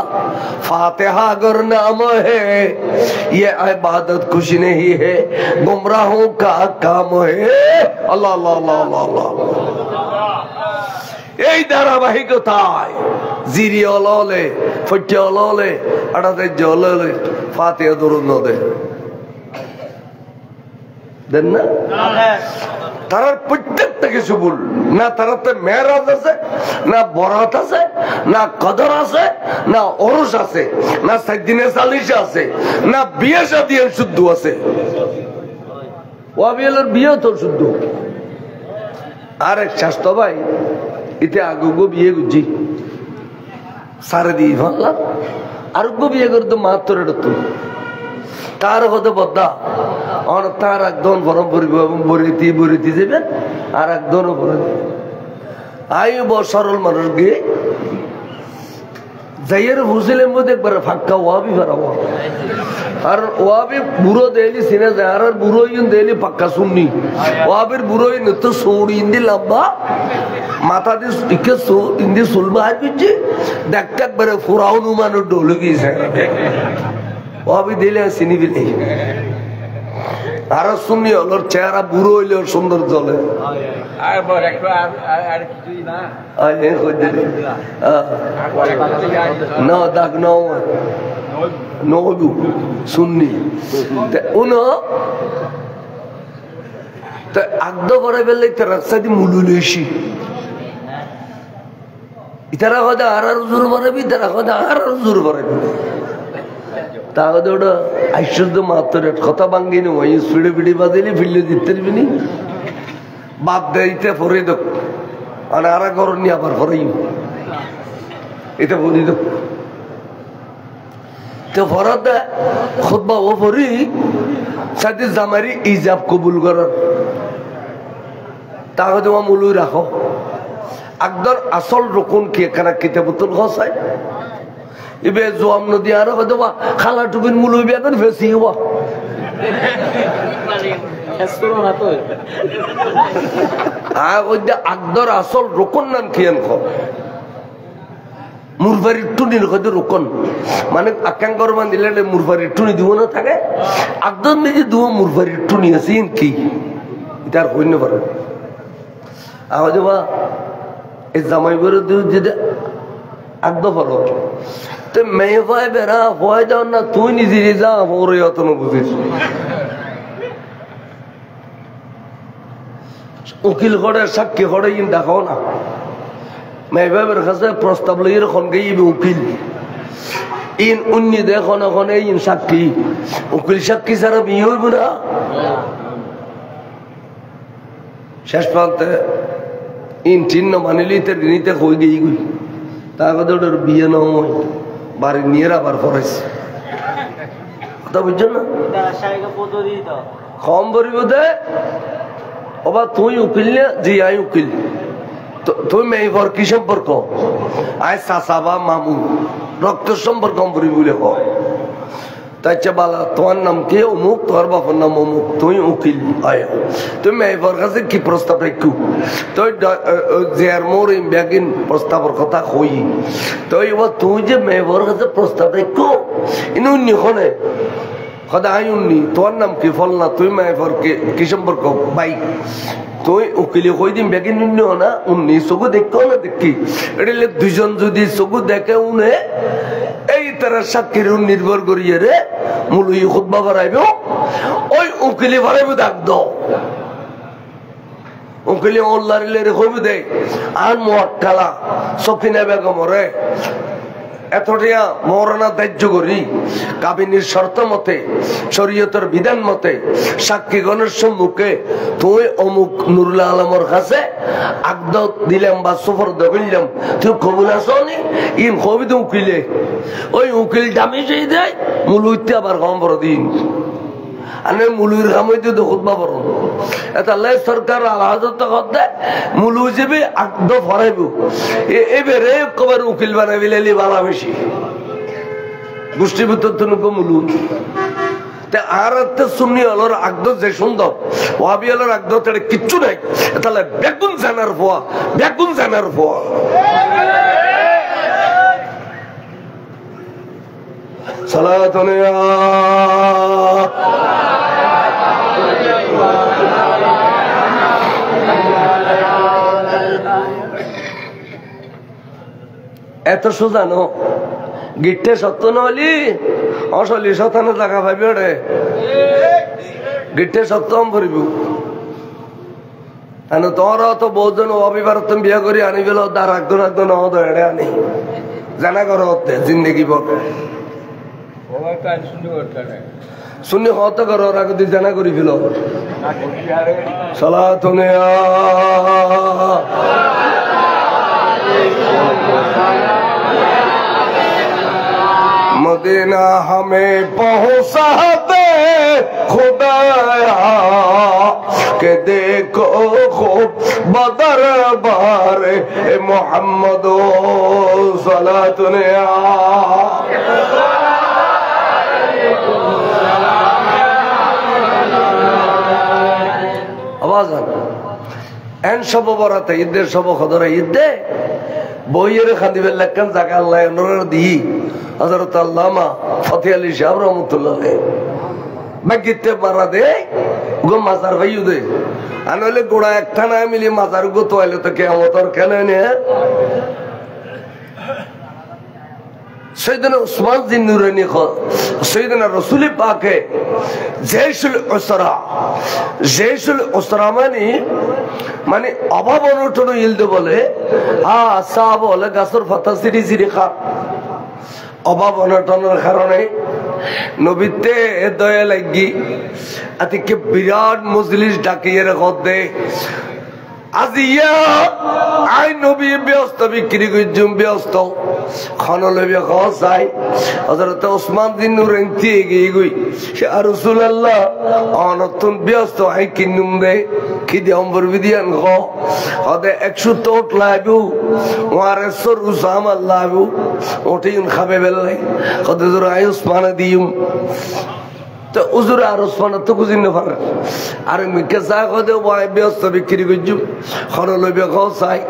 فاتحہ اگر نام ہے یہ عبادت کچھ نہیں ہے گمراہوں کا کام ہے اللہ اللہ اللہ اللہ اللہ এই ধারাবাহিকতায় জিরি অললে ফট্টি অললে আটাতে জললে ফাতিহা দরুদ নদে দেন না তারার প্রত্যেকটা কিছু ভুল না, তারাতে মেরাজ আছে না, বরাত আছে না, কদর আছে না, ওরস আছে না, সাইদিনে চালিশা আছে না, বিয়ে শাদী শুদ্ধ আছে। ওয়াবিয়েলের বিয়ে তো শুদ্ধ। আর এক স্বাস্থ্য ভাই ইতে আগুগো বিয়ে গুজি সারে দিই ভাবলাম আরোগ্য বিয়ে করতো মাত্র এটা তো তার হতে বদ্দা তার একদম গরম পরিব এবং বরিতি যাবেন আর একদমও পরে আয়ু সরল মানুষ গিয়ে যাইয়ের হুসিলের মধ্যে একবার ফাঁকা ওয়াবি ফেরাবো আর ওয়াবি বুড়ো দেলি সিনে যায় আর বুড়ো ইন দেলি পাক্কা শুননি ওয়াবির বুড়ো ইন তো সৌড়ি ইন্দি লম্বা মাথা দিয়ে ইকে ইন্দি সুলমা হার পিছি দেখতে একবারে ফুরাও নুমানো ডোলে গিয়েছে ওয়াবি দিলে চিনি বিলি আরো শুনি ওর চেহারা বুড়ো হইলে ওর সুন্দর চলে শুননি আগদ করে ফেললে রাস্তা দিয়ে মুলু লইছি ইতারা কথা আর জোর বাড়াবি তারা কথা আর জোর বাড়াবি তাহলে ওটা আশ্চর্য মাত্র কথা ভাঙ্গিনি ওই স্পিডে পিড়ি বাঁধিলি ফিরলে দিতে পারবি বাদ দিতে ফরে দেখ মানে আর করনি আবার ফরাই এটা বলি দেখ তো ফরাত খুতবা ও ফরি সাথে জামারি ইজাব কবুল করার তাহলে তোমার মুলুই রাখো একদর আসল রকম কি এখানে কিতাবুল হসাই ইবে জোয়াম নদী আর দেবা খালা টুবিন মুলুই বেতন ফেসি হওয়া আকদর আসল রোকন নাম খেয়েন মুরবারির টুনির হয়তো রোকন মানে আকাঙ্কর মান দিলে মুরবারির টুনি দিব না থাকে আকদর নিজে দিব মুরবারির টুনি আছে কি এটার হইতে পারে আওয়াজ বা এই জামাই বেরো যেটা আকদ পারো তো মেয়ে ভাই বেড়া ভয় যাও না তুই নিজে যা ওর অত বুঝিস উকিল করে সাক্ষী করে ইন দেখাও না মেয়ে ভাইবের কাছে প্রস্তাব লই এরকম গেইবে উকিল ইন উন্নি দেখো না ওখানে ইন সাক্ষী উকিল সাক্ষী ছাড়া বিয়ে হইব না শেষ প্রান্তে ইন চিহ্ন মানিলি নিতে হয়ে গেই গুই তার কথা ওটার বিয়ে নয় বাড়ি নিয়ে আবার পড়াইছে কথা বুঝছো না কম বলিব দে ওবা তুই উকিল না জি আই উকিল তুই মেয়ের কি সম্পর্ক আয় চাচা মামু রক্ত সম্পর্ক করি বলে কয় তাই বালা তোমার নাম কি অমুক তোমার বাবার নাম অমুক তুই উকিল আয় তুই মেয়ের কাছে কি প্রস্তাব রাখু তুই জিয়ার মোর ব্যাগিন প্রস্তাবের কথা কই তুই তুই যে মেয়ের কাছে প্রস্তাব রাখু ইনি নিখনে সদা আই উন্নি তোমার নাম কি ফল না তুই মেয়ের কি সম্পর্ক বাই তুই উকিলে কই দিন ব্যাগিন নিন্ন না উন্নি চকু দেখো না দেখি এটা দুজন যদি চকু দেখে উনে এই তারা সাক্ষীর নির্ভর করিয়ে রে মুলুই খুতবা বাড়াইব ওই উকিলে বাড়াইব ডাক দাও উকিলে ওল্লারিলে রে কইব দে আর মোয়াক্কালা সফিনা বেগম রে এতটিয়া মৌরানা দাহ্য করি কাবিনীর শর্ত মতে শরীয়তের বিধান মতে সাক্ষীগণের সম্মুখে তুই অমুক নুরুল আলমর কাছে আগদ দিলাম বা সফর দিলাম তুই কবুল আসনি ইন কবি তো উকিলে ওই উকিল দামি সেই দেয় মূল হইতে আবার কম বড় দিন আনে মুলুর কামইতে দেখুত বা বড় এটা লাই সরকার আলাদা করতে মুলু যাবে আগদ ফরাইব এবারে কবার উকিল বানাবি লাইলি বালা বেশি গোষ্ঠীভূত তনুক মুলু আর সুন্নি হলোর আগদ যে সুন্দর ওয়াবি হলোর আগদ কিচ্ছু নাই তাহলে বেগুন জানার ফোয়া বেগুন জানার ফোয়া সালাতুন এত সোজানো গিট্টে সত্য নহলি অসলি শতানো টাকা পাবি ওরে গিট্টে সত্য ভরিব তোর তো বহুজন অবিবাহিত বিয়া করি আনি গেল তার একজন একজন এড়ে আনি জানা করো জিন্দগি বল শুনি হতে করো আগে তুই জানা করি ফেল সালাতুন मदीना हमें पहुंचा दे खुदाया के देखो खूब बदर बारे मोहम्मद सलातुन आवाज एन सब बराते ईदे सब खदर ईदे বইয়ের খাদিবের লেখেন জায়গা আল্লাহ অনুরার দিই হযরত আল্লামা ফতেহ আলী সাহেব রহমাতুল্লাহ বাগিতে মারা দে গো মাজার ভাইউ দে আনলে গোড়া একটা না মিলি মাজার গো তোয়ালে তো কিয়ামতের কেন নে সৈয়দনা উসমান জিন নুরানি সৈয়দনা রাসূল পাকে জেশুল উসরা মানে অভাব অনটন ইলদে বলে সাহাব বলে গাছর পাতা সিরি সিরি খা অভাব অনটনের কারণে নবীতে দয়া লাগি আতিকে বিরাট মজলিস ডাকিয়ে রেখে দে আজিয়া আই নবী ব্যস্ত বিক্রি করছুম ব্যস্ত খনলবি খাই হযরত ওসমান বিন নুরাইনতি এগিয়ে গই ইয়া রাসূলুল্লাহ অনতুন ব্যস্ত আই কিনুম দে কি দি অম্বর বিদিয়ান খ হদে 100 তোট লাগু ওয়ারে সরু সামাল লাগু ওটিন খাবে বেলাই হদে জোর আই ওসমান দিউম তো উজুর আর ওসমান তো বুঝিন না পারে আর মিকে চা কদে ওয়াই ব্যস্ত বিক্রি করছুম খনলবি খাই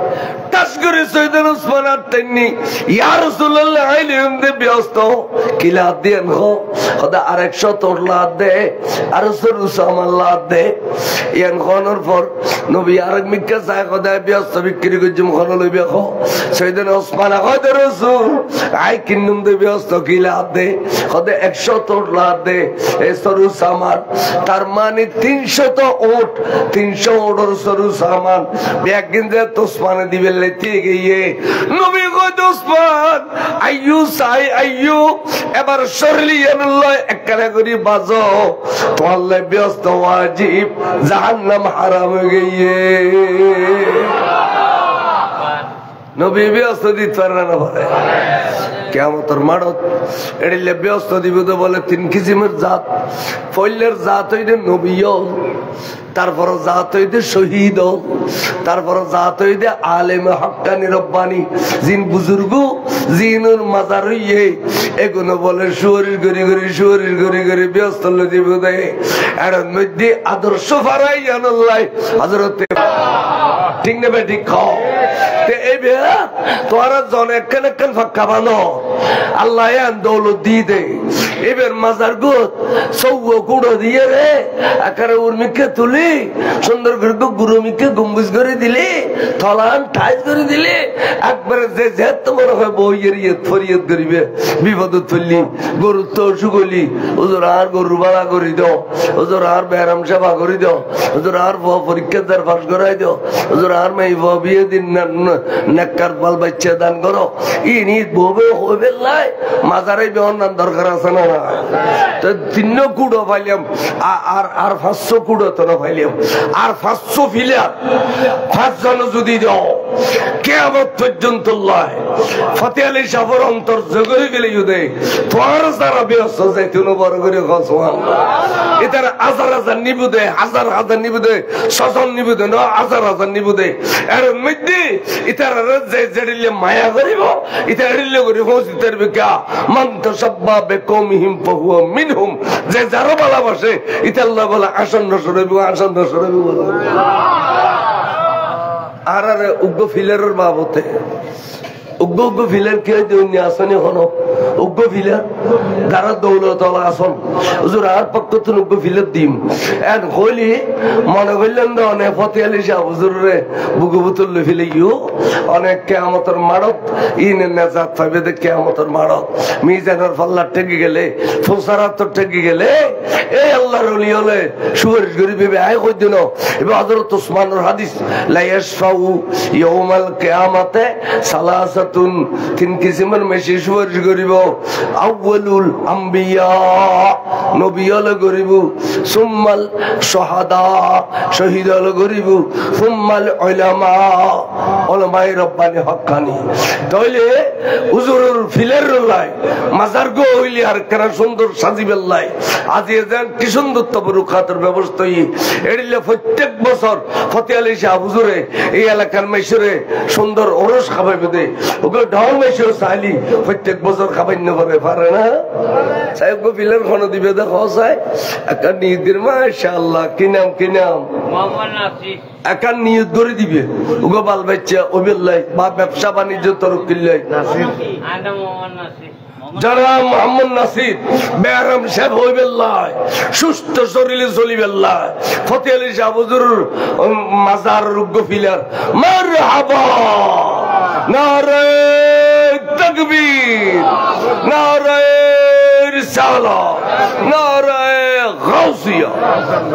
টাস করে সৈয়দ ওসমান আর তেনি ইয়া রাসূলুল্লাহ আইলিম দে ব্যস্ত কিলা দেন গো খোদা আর 100 তোর লা দে আর সরু সামাল লা দে ইয়ান খনর পর নবী আর মিকে চা কদে ব্যস্ত বিক্রি করছুম খনলবি খো সৈয়দ ওসমান কদে রাসূল আই কিনুম দে ব্যস্ত কিলা দে খোদা 100 তোর লা দে সরু সামান তার মানে 300 ওট 300 ওটর সরু সামান একদিন যে তোসমানে দিবে লেতে গিয়ে নবী কই তোসমান আইয়ু সাই আইয়ু এবার শরলিয়ানুল্লাহ একখানা করে বাজো তোয়াল্লে ব্যস্ত ওয়াজিব জাহান্নাম হারাম হয়ে গিয়ে নবী ব্যস্ত দিতে পারে না বলে কিয়ামতের মাঠত এড়িলে ব্যস্ত দিব তো বলে 3 কিসিমের জাত ফইলের জাত হইতে নবীও তারপর জাত হইতে শহীদ তারপর জাত হইতে আলেম হক্কানি রব্বানি জিন বুজুর্গ জিনুর মাজার হইয়ে এগুলো বলে শরীর গরি গরি ব্যস্ত দিব দে এর মধ্যে আদর্শ ফারাই আনাল্লাহ হযরত ঠিক না বে ঠিক খাও তে এই বে তোরা জন একখান একখান ফাক্কা বানো আল্লাহ এন দৌলত দি দে এবার মাজার গোত সৌগো কুড়ো দিয়ে রে আকারে উর্মিকে তুলি সুন্দর করে গুরু মিকে গম্বুজ করে দিলে থলান ঠাইজ করে দিলে একবারে যে যেত মনে হয় বইয়ের ফরিয়ত করিবে বিপদ তুললি গরুর তো সুগলি ওজোর আর গরু বাড়া করি দাও ওজোর আর ব্যারাম সেবা করি দাও ওজোর আর পরীক্ষা দ্বার পাশ করাই দাও ওজোর আর মাই বিয়ে দিন নেককার বাল বাচ্চা দান করো ইনি ববে হইবে লাই মাজারে বেহনার দরকার আছে না তো 3 কুড়ো পাইলাম আর 500 কুড়ো তো না পাইলাম আর 500 ফিলার 5 জন যদি দাও কিয়ামত পর্যন্ত লাই ফতে আলী সাহেবের অন্তর জগরে গেলে যদি তোমার সারা ব্যস্ত যাইতুন বড় করে সুবহানাল্লাহ এটার হাজার নিবুদে হাজার নিবুদে সজন নিবুদে না হাজার নিবুদে এর মধ্যে এটার যে জেডিলে মায়া করিব এটা এডিলে করি হসিতের বিকা মান তাসাব্বা বিকৌমিহিম ফাহুয়া মিনহুম যে যারা ভালোবাসে এটা আল্লাহ বলে আসন্ন সরবি আর উগ্র ফিলারের বাবতে উগ্র ফিলার কে দুনিয়া আসনে হনো উগ্র ফিলার যারা দৌলত আসন হুজুর আর পক্ষ তো উগ্র ফিলার দিম এন হইলি মনে করলেন না অনেক ফতে আলী শাহ হুজুরে বুকু বুতুল ফিলে গিয়েও অনেক কেয়ামতের মাড়ত ইনে নেজাত পাইবে দে কেয়ামতের মাড়ত মিজানের পাল্লা ঠেকে গেলে ফুসারাত ঠেকে গেলে এই আল্লাহর ওলি হলে সুপারিশ করিবে আয় কই দিন এবার হযরত ওসমানের হাদিস লা ইয়াশফাউ ইয়াউমাল কিয়ামাতে সালাসাতুন 3 কিসিমের মেশি সুপারিশ করিব আউয়ালুল আম্বিয়া নবী হলে করিব সুম্মাল শুহাদা শহীদ হলে করিব সুম্মাল উলামা উলামায়ে রব্বানি হক্কানি তাইলে হুজুরের ফিলের লাই মাজার গো হইলি আর কেন সুন্দর সাজিবেল লাই আজি যেন কি সুন্দর তবরুকাতের ব্যবস্থা এড়িলে প্রত্যেক বছর ফতে আলী শাহ হুজুরে এই এলাকার মেশরে সুন্দর ওরস খাবাইবে দে ওগুলো ঢাল মেশর চাইলি প্রত্যেক বছর খাবাইন্য করে পারে না সাহেব ফিলের খন দিবে দেখো চাই একটা নিয়তের মাশাআল্লাহ কি নাম মোহাম্মদ নাসির একটা নিয়ত করে দিবে ওগো বাল বাচ্চা ওবিল্লাহ বা ব্যবসা বাণিজ্য তরফ কিল্লাই নাসির আদম মোহাম্মদ নাসির যারা মোহাম্মদ নাসির বেয়ারাম সাহেব হইবেল্লাহ সুস্থ শরীরে চলিবেল্লাহ ফতে আলী শাহ হুজুর মাজার রুগ্গ ফিলার মারহাবা নারে তাকবীর নারে রিসালাত নারে গাউসিয়া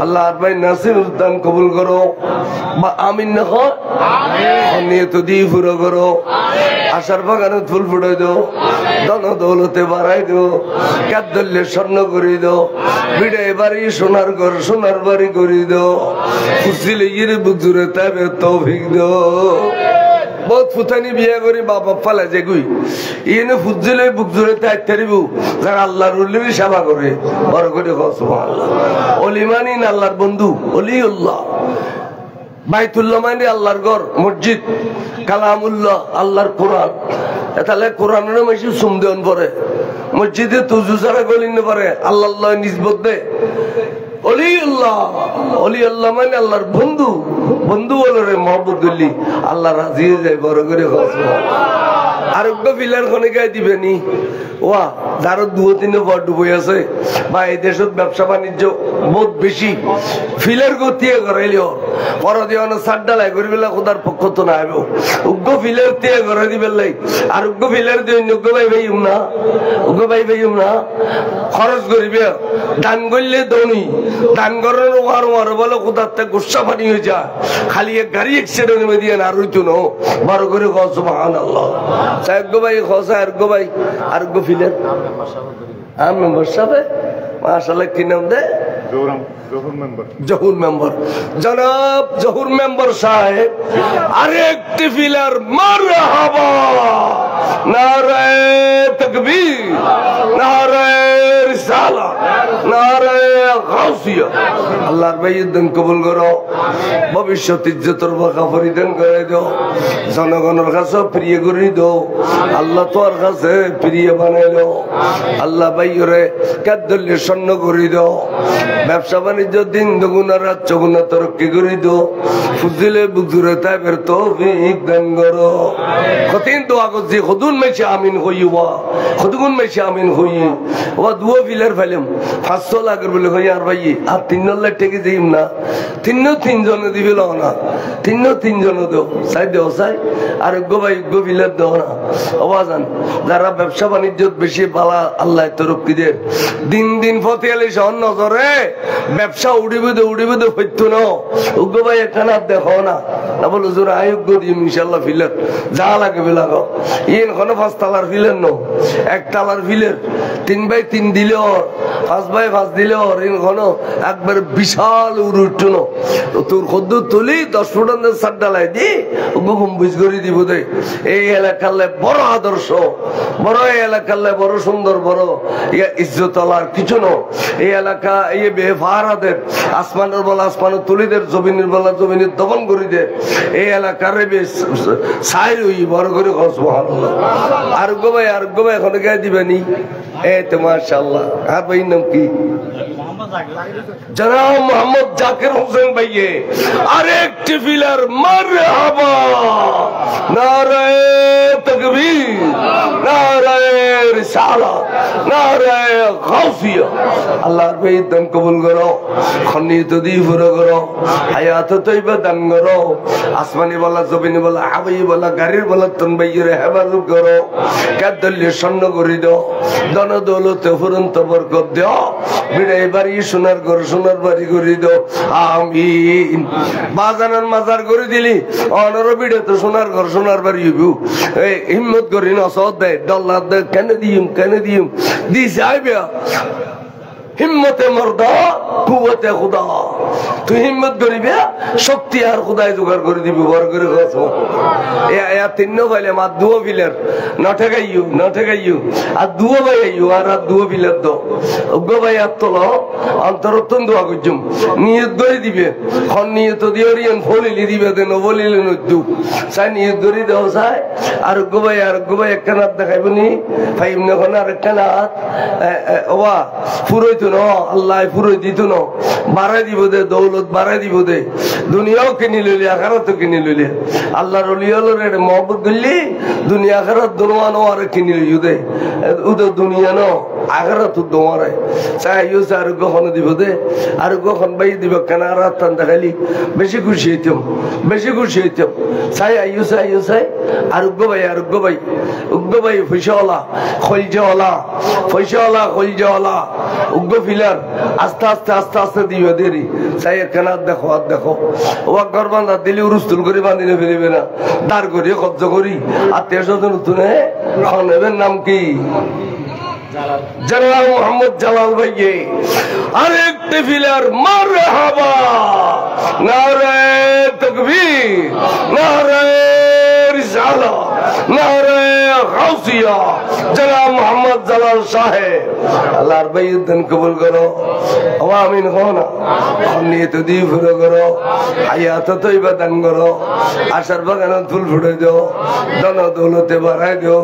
আল্লাহ ভাই নাসির উদ্দান কবুল করো বা আমিন না হয় আমিন নিয়ত দি পুরো করো আশার বাগানে ফুল ফুটাই দাও ধন দৌলতে বাড়াই দাও কাদ্দল্যে স্বর্ণ করে দাও বিড়াই বাড়ি সোনার ঘর সোনার বাড়ি করে দাও খুশিলে ইরে বুক জুড়ে তাবে তৌফিক দাও বহুত ফুটানি বিয়া করে বাবা ফালা যে গুই ইনে ফুজিলে বুক জুড়ে তাই তারিব যারা আল্লাহর উলির সেবা করে বড় করে সুবহানাল্লাহ ওলি মানি আল্লাহর বন্ধু ওলিউল্লাহ বাইতুল্লাহ মানে আল্লাহর ঘর মসজিদ কালামুল্লাহ আল্লাহর কোরআন তাহলে কোরআনের বেশি সুমদেন পরে মসজিদে তুজু ছাড়া গলিন পরে আল্লাহ নিসবত দে অলিউল্লাহ মানে আল্লাহর বন্ধু বলে রে মহব্বতুল্লি আল্লাহ রাজি হয়ে যায় বড় করে আরোগ্য ফিলার খনে গায়ে দিবেনি ওয়া যার 2-3 বড় ডুবই আছে বা এই দেশের ব্যবসা বাণিজ্য বহুত বেশি ফিলার গতিয়ে করাইলেও পর দিয়ে সাড্ডালাই করে বেলা খোদার পক্ষ তো না আইব উগ্র ফিলার দিয়ে করে দিবেন লাই আর উগ্র ফিলার দিয়ে উগ্র ভাই ভাইম না খরচ করিবে দান করলে দৌনি দান করার ওয়ার বলে খোদার তে গুসা পানি হয়ে যায় খালি এক গাড়ি অ্যাক্সিডেন্ট হয়ে দিয়ে না রইতো না বড় করে সুবহানাল্লাহ সাহেব গো ভাই খোসা আর গো ভাই আর গো ফিলার আম মেম্বার সাহেব মাশাআল্লাহ কি নাম দে জহুর মেম্বার জনাব জহুর মেম্বার সাহেব আরেকটি ফিলার মারহাবা নারে তাকবীর নারে রিসালাত নারে গাউসিয়া আল্লাহর বাইয়দান কবুল করো ভবিষ্যৎ ইজ্জতের বাঁকা পরিধান করে দাও জনগণের কাছে প্রিয় করে দাও আল্লাহ তোর কাছে প্রিয় বানাই দাও আল্লাহ বাইরে কাদ্দল্যে স্বর্ণ করে দাও ব্যবসা বাণিজ্য দিন দুগুণা রাত চগুণা তরক্কি করে দাও ফুজিলে বুজুরে তাইবের তৌফিক দান করো কতদিন দোয়া করছি খুদুন মেশে আমিন হইবা খুদুন মেশে আমিন হই ওয়া দুয়া ফিলার ফাইলাম 500 লাখের বলে কই আর ভাই আর 3 লাখ টাকা দিম না তিনজনে দিবে না তিনজনে দেও চাই দেও চাই আর ভাই ফিলার দেও না অবাজান যারা ব্যবসা বাণিজ্য বেশি বালা আল্লাহ তরফ দে দিন দিন ফতিয়ালি সন নজরে ব্যবসা উড়িবে দে হইতো না উগ্র ভাই এখানে দেখো না বলো জোর আয়োগ্য দিম ইনশাল্লাহ ফিলার যা লাগে বিলাগো ইন কোনো 5 তালার ফিলের নো 1 তালার ফিলের 3 বাই 3 দিলে 5 বাই 5 দিলে ইন কোনো একবার বিশাল উড়ুটো নো তোর খদ্দ তুলি 10 ফুটের ছাদ ডালাই দি ঘুম বুঝ করে দিব দে এই এলাকালে বড় আদর্শ বড় এলাকালে বড় সুন্দর বড় ইয়া ইজ্জতলার কিছু নো এই এলাকা এই বেফারাদের আসমানের বলা আসমানের তুলিদের জমিনের বলা জমিনের দমন করে দে এই এলাকার সাইর হই বড় করে সুবহানাল্লাহ আর গো ভাই এখন গায়ে দিবেনি এই তো মাশাআল্লাহ আর ভাই নাম কি জনাব মোহাম্মদ জাকির হোসেন ভাইয়ে আরেকটি ফিলার মারহাবা নারায়ে তাকবীর নারায়ে রিসালাত নারায়ে গাউসিয়া আল্লাহর ভাই দান কবুল করো খনিত দি পুরো করো হায়াত তৈবা দান করো আসমানি বলা জমিনি বলা হাওয়াই বলা গাড়ির বলা তন ভাইয়ের হেফাজত করো কাদল্লি স্বর্ণ করে দাও ধন দৌলতে ফুরন্ত বরকত দাও বিদায় বাড়ি সোনার ঘর সোনার বাড়ি করে দাও আমিন বাজানের মাজার করে দিলি অনর বিড়ে তো সোনার ঘর সোনার বাড়ি হইব এই হিম্মত করি না সদ দেয় ডল্লার দেয় কেন দিম দিছে আইবে হিম্মতে মর্দা কুওয়াতে খুদা তুই হিম্মত করিবে শক্তি আর খুদাই জোগাড় করে দিবি বর করে গছ এয়া তিন ভাইলে মা দুও বিলের না ঠেকাইও আর দুও ভাই আইও আর দুও বিলের দো গো ভাই আর তোলো অন্তরতন দোয়া করছুম নিয়ত করে দিবে খন নিয়ত দিয়ে রিয়ান ফলিলি দিবে দেন বলিলে নদু চাই নিয়ত করে দেও চাই আর গো ভাই একটা নাত দেখাইব নি ফাইম নখন আর একটা নাত ওবা পুরোই আল্লাহ পুরোই দিত না বাড়াই দিব দে দৌলত বাড়াই দিব দে দুনিয়াও কিনি লইলি আখারাতও কিনি লইলি আল্লাহর ওলিয়ালের মহব্বত করলি দুনিয়া আখারাত দোনোয়ানো আর কিনি লইও দে উদে দুনিয়া ন আখারাত দোয়ারে চাইও আর গহন দিব দে আর গহন বাই দিব কেন আর টান দেখাইলি বেশি খুশি হইতাম চাই আইও চাই আর উগ্র ভাই পয়সাওয়ালা খলজাওয়ালা উগ্র ফিলার আস্তে দিবে দেরি চাই কেন দেখো ও ঘর বান্ধা দিলি উরুস্তুল করে বাঁধিনে ফেলিবে না দাঁড় করি কব্জ করি আত্মীয় স্বজন তুলে নেবেন নাম কি জনাব মোহাম্মদ জালাল ভাইয়ে আরেকটি ফিলার মারহাবা নারায়ে তাকবীর নারায়ে রিসালাত নারায়ে গাউসিয়া জনাব মোহাম্মদ জালাল সাহেব আল্লাহর ভাইয়ের দান কবুল করো আমিন হো না নিয়ত দিয়ে পুরো করো হায়াত তৈবা দান করো আশার বাগানে ফুল ফুটে দাও ধন দৌলতে বাড়াই দাও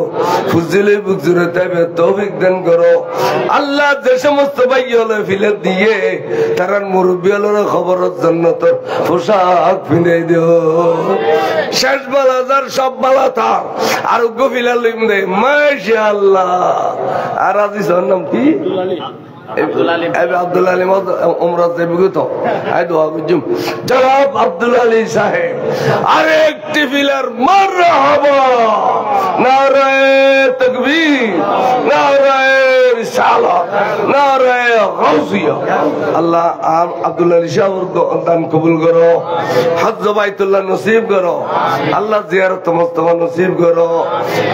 ফুজিলে বুকজুরে তাইবে তৌফিক দান করো আল্লাহ যে সমস্ত ভাই হলে ফিলে দিয়ে তার মুরব্বী হলের খবরের জন্য তোর পোশাক ফিরে দিও শেষ বেলা যার সব বেলা তার আরোগ্য ফিলা লিম দে মাশাআল্লাহ আর আজি নাম কি আব্দুল আলী উমরাত বিগত আই দোয়া বুঝুম জনাব আব্দুল আলী সাহেব আরেকটি ফিলার মারহাবা নারায়ে তাকবীর নারায়ে রিসালাত নারায়ে গাউসিয়া আল্লাহ আব্দুল আলী সাহেব দান কবুল করো হজ বাইতুল্লাহ নসিব করো আল্লাহ জিয়ারত মুস্তাফা নসিব করো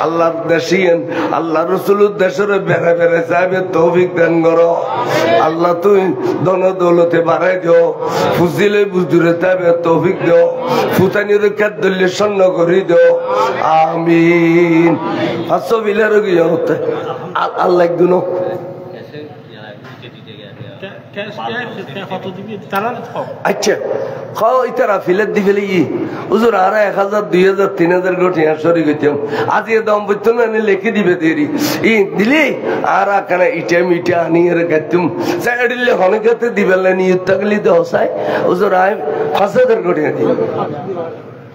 আল্লাহর দেশিয়ান আল্লাহ রাসূলুর দেশের বেড়ে বেড়ে সাহেবের তৌফিক দান করো আল্লাহ তুই ধন দৌলতে বাড়াই দিও ফুজিলে বুজুরে তাবে তৌফিক দিও ফুতানির কাদলে স্বর্ণ করে দিও আমিন 500 বিলের গিয়ে হতে আল্লাহ একদিন আচ্ছা খাও ইতারা ফিলের দি ফেলে হুজুর আর 1000 2000 3000 কোটি সরি গইতাম আজি দাম বইতো না লিখে দিবে দেরি ই দিলি আর কানা ইটা আনি এর গাতুম সাইডলে হনকেতে দিবেলে নি তগলি দে হসাই হুজুর আই 5000 কোটি দিবে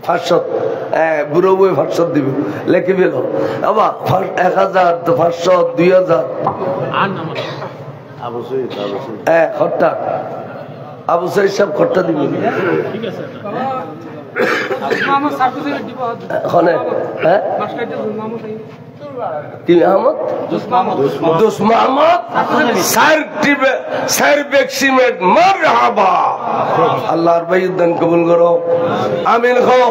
500 বুড়ো বই 500 দিবে লিখে বেলো আবা 1000 500 2000 আর নাম হ্যাঁ খরটা আবু সাইদ সাহেব খরটা দিবেন হ্যাঁ কি আহমদ দোস মোহাম্মদ সার্টিফিকেট মারহাবা আল্লাহর বাইদান কবুল করো আমিন হো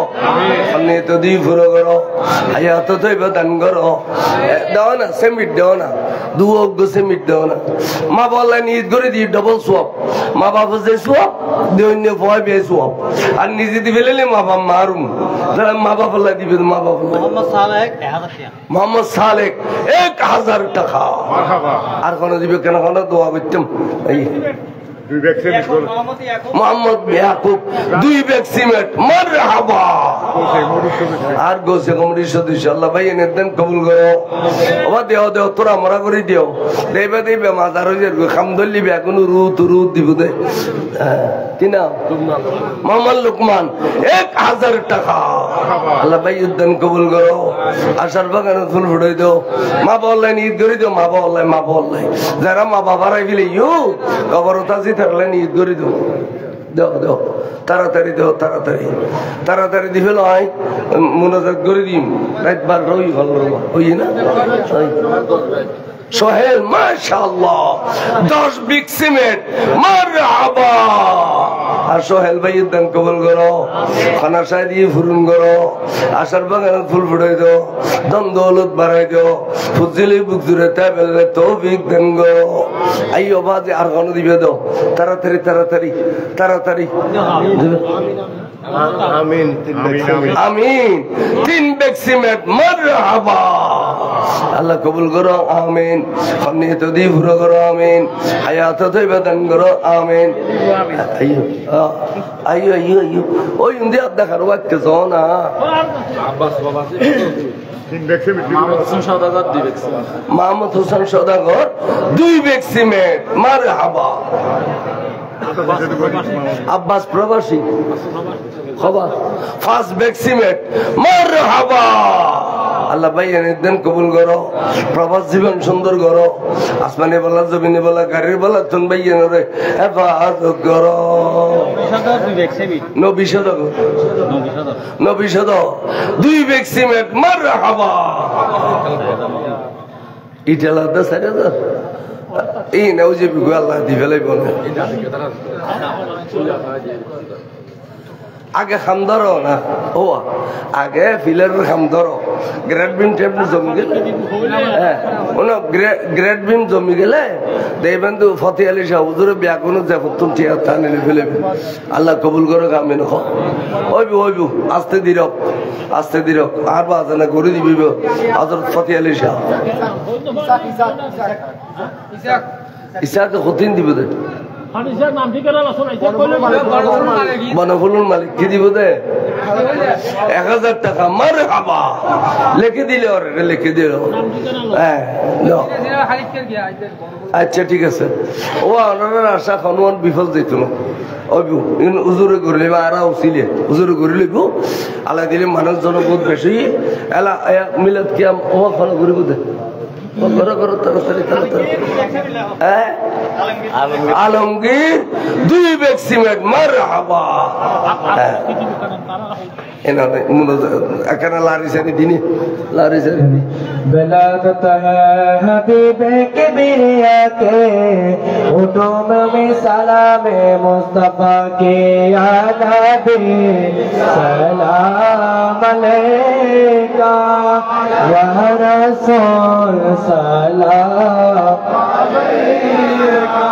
আপনি তো দি পুরো করো হায়াত তৈবা দান করো দাও না সেমিট দাও না দুয়োগ্য সেমিট দাও না মা বললেন ঈদ করে দি ডবল সোয়াব মা বাবা যে সোয়াব দৈন্য ভয় বে সোয়াব আর নিজে দিবে মা বাবা মারুম যারা মা বাবা দিবে মা বাবা মোহাম্মদ সালেক 1000 টাকা আর কোন দিবে কেন কোন দোয়া করতাম মোহাম্মদ ইয়াকুব 2 ব্যাগ সিমেন্ট মারহাবা আর গোসে কমিটির সদস্য আল্লাহ ভাই এনে দেন কবুল করো ওবা দেও দেও তোরা মরা করে দিও দেবে দেবে মাজার হয়ে যাবে খাম ধরলি বেগুন রুত দিব দে কি নাম মোহাম্মদ লুকমান 1000 টাকা আল্লাহ ভাই দেন কবুল করো আশার বাগানে ফুল ফুটাই দাও মা বললেন ঈদ করে দিও মা বললেন যারা মা বাবারাই ফেলে ইউ কবরতা থাকলে ঈদ করে দেবো দাও তাড়াতাড়ি দাও তাড়াতাড়ি দিবে নয় মোনাজাত করে দিম রাত 12টা ওই ভালো ওই না সোহেল মাশাআল্লাহ 10 বিগ সিমেন্ট মারহাবা আর সোহেল ভাইয়ের দান কবুল করো খানা সাই দিয়ে ফুরুন করো আশার বাগানে ফুল ফুটাই দাও দম দৌলত বাড়াই দাও ফুজিলি বুক জুড়ে তাইবেলে তৌফিক দান করো আইও বাজে আর কোন দিবে দাও তাড়াতাড়ি আমিন 3 ব্যাগ সিমেন্ট মারহাবা আল্লাহ কবুল করো আমিন আপনি তো দি পুরো করো আমিন হায়াত তৈবা দান করো আমিন আইয়ো ওই উন্দি আপ দেখার ওয়াক্তে যাও না মাহমুদ হোসেন সওদাগর 2 ব্যাগ সিমেন্ট মারহাবা আব্বাস প্রবাসী খবর 5 ব্যাগ সিমেন্ট মারহাবা আল্লাহ ভাই এনেন কবুল করো প্রবাস জীবন সুন্দর করো আসমানে বলা জমিনে বলা গাড়ির বলা তুমি ভাই এনে হেফাজত করো নবিশদ 2 ব্যাগ সিমেন্ট মারহাবা ইটালা 10,000 এই নাও যে আল্লাহ দিবে লাইব না আগে খাম ধরো না ও আগে ফিলের খাম ধরো গ্রেড বিম টেবিল জমি গেলে হ্যাঁ গ্রেড বিম জমি গেলে দেখবেন তো ফতে আলী শাহ হুজুরে বিয়া কোনো যে প্রথম টিয়া তা নিলে ফেলে আল্লাহ কবুল করো আমি নখ ওইবু আস্তে দিরক আর বাজে না করে দিবি হযরত ফতে আলী শাহ ইসাকে কতদিন দিব দে বনফুলুর মালিক কি দিব দে 1000 টাকা মারহাবা লিখে দিলে লিখে দিল হ্যাঁ আচ্ছা ঠিক আছে ও ওনার আশা হনুমান বিফল যেত না হুজুরে করে লেবা আর উচিলে হুজুরে করে লইব আল্লাহ দিলে মানুষজন বহুত বেশি এলা মিলাদ কিয়াম ও ফলো করিব দে করো তাড়াতাড়ি আলমগীর 2 ব্যাগ সিমেন্ট মারহাবা এখানে লারিসানি দিনে লারিসানি বেলাগত হাবিবে কিবরিয়া কে উঠুম মে সালামে মুস্তাফা কে ইয়া নবী সালাম আলাইকা ইয়া রাসূল সালাম আলাইকা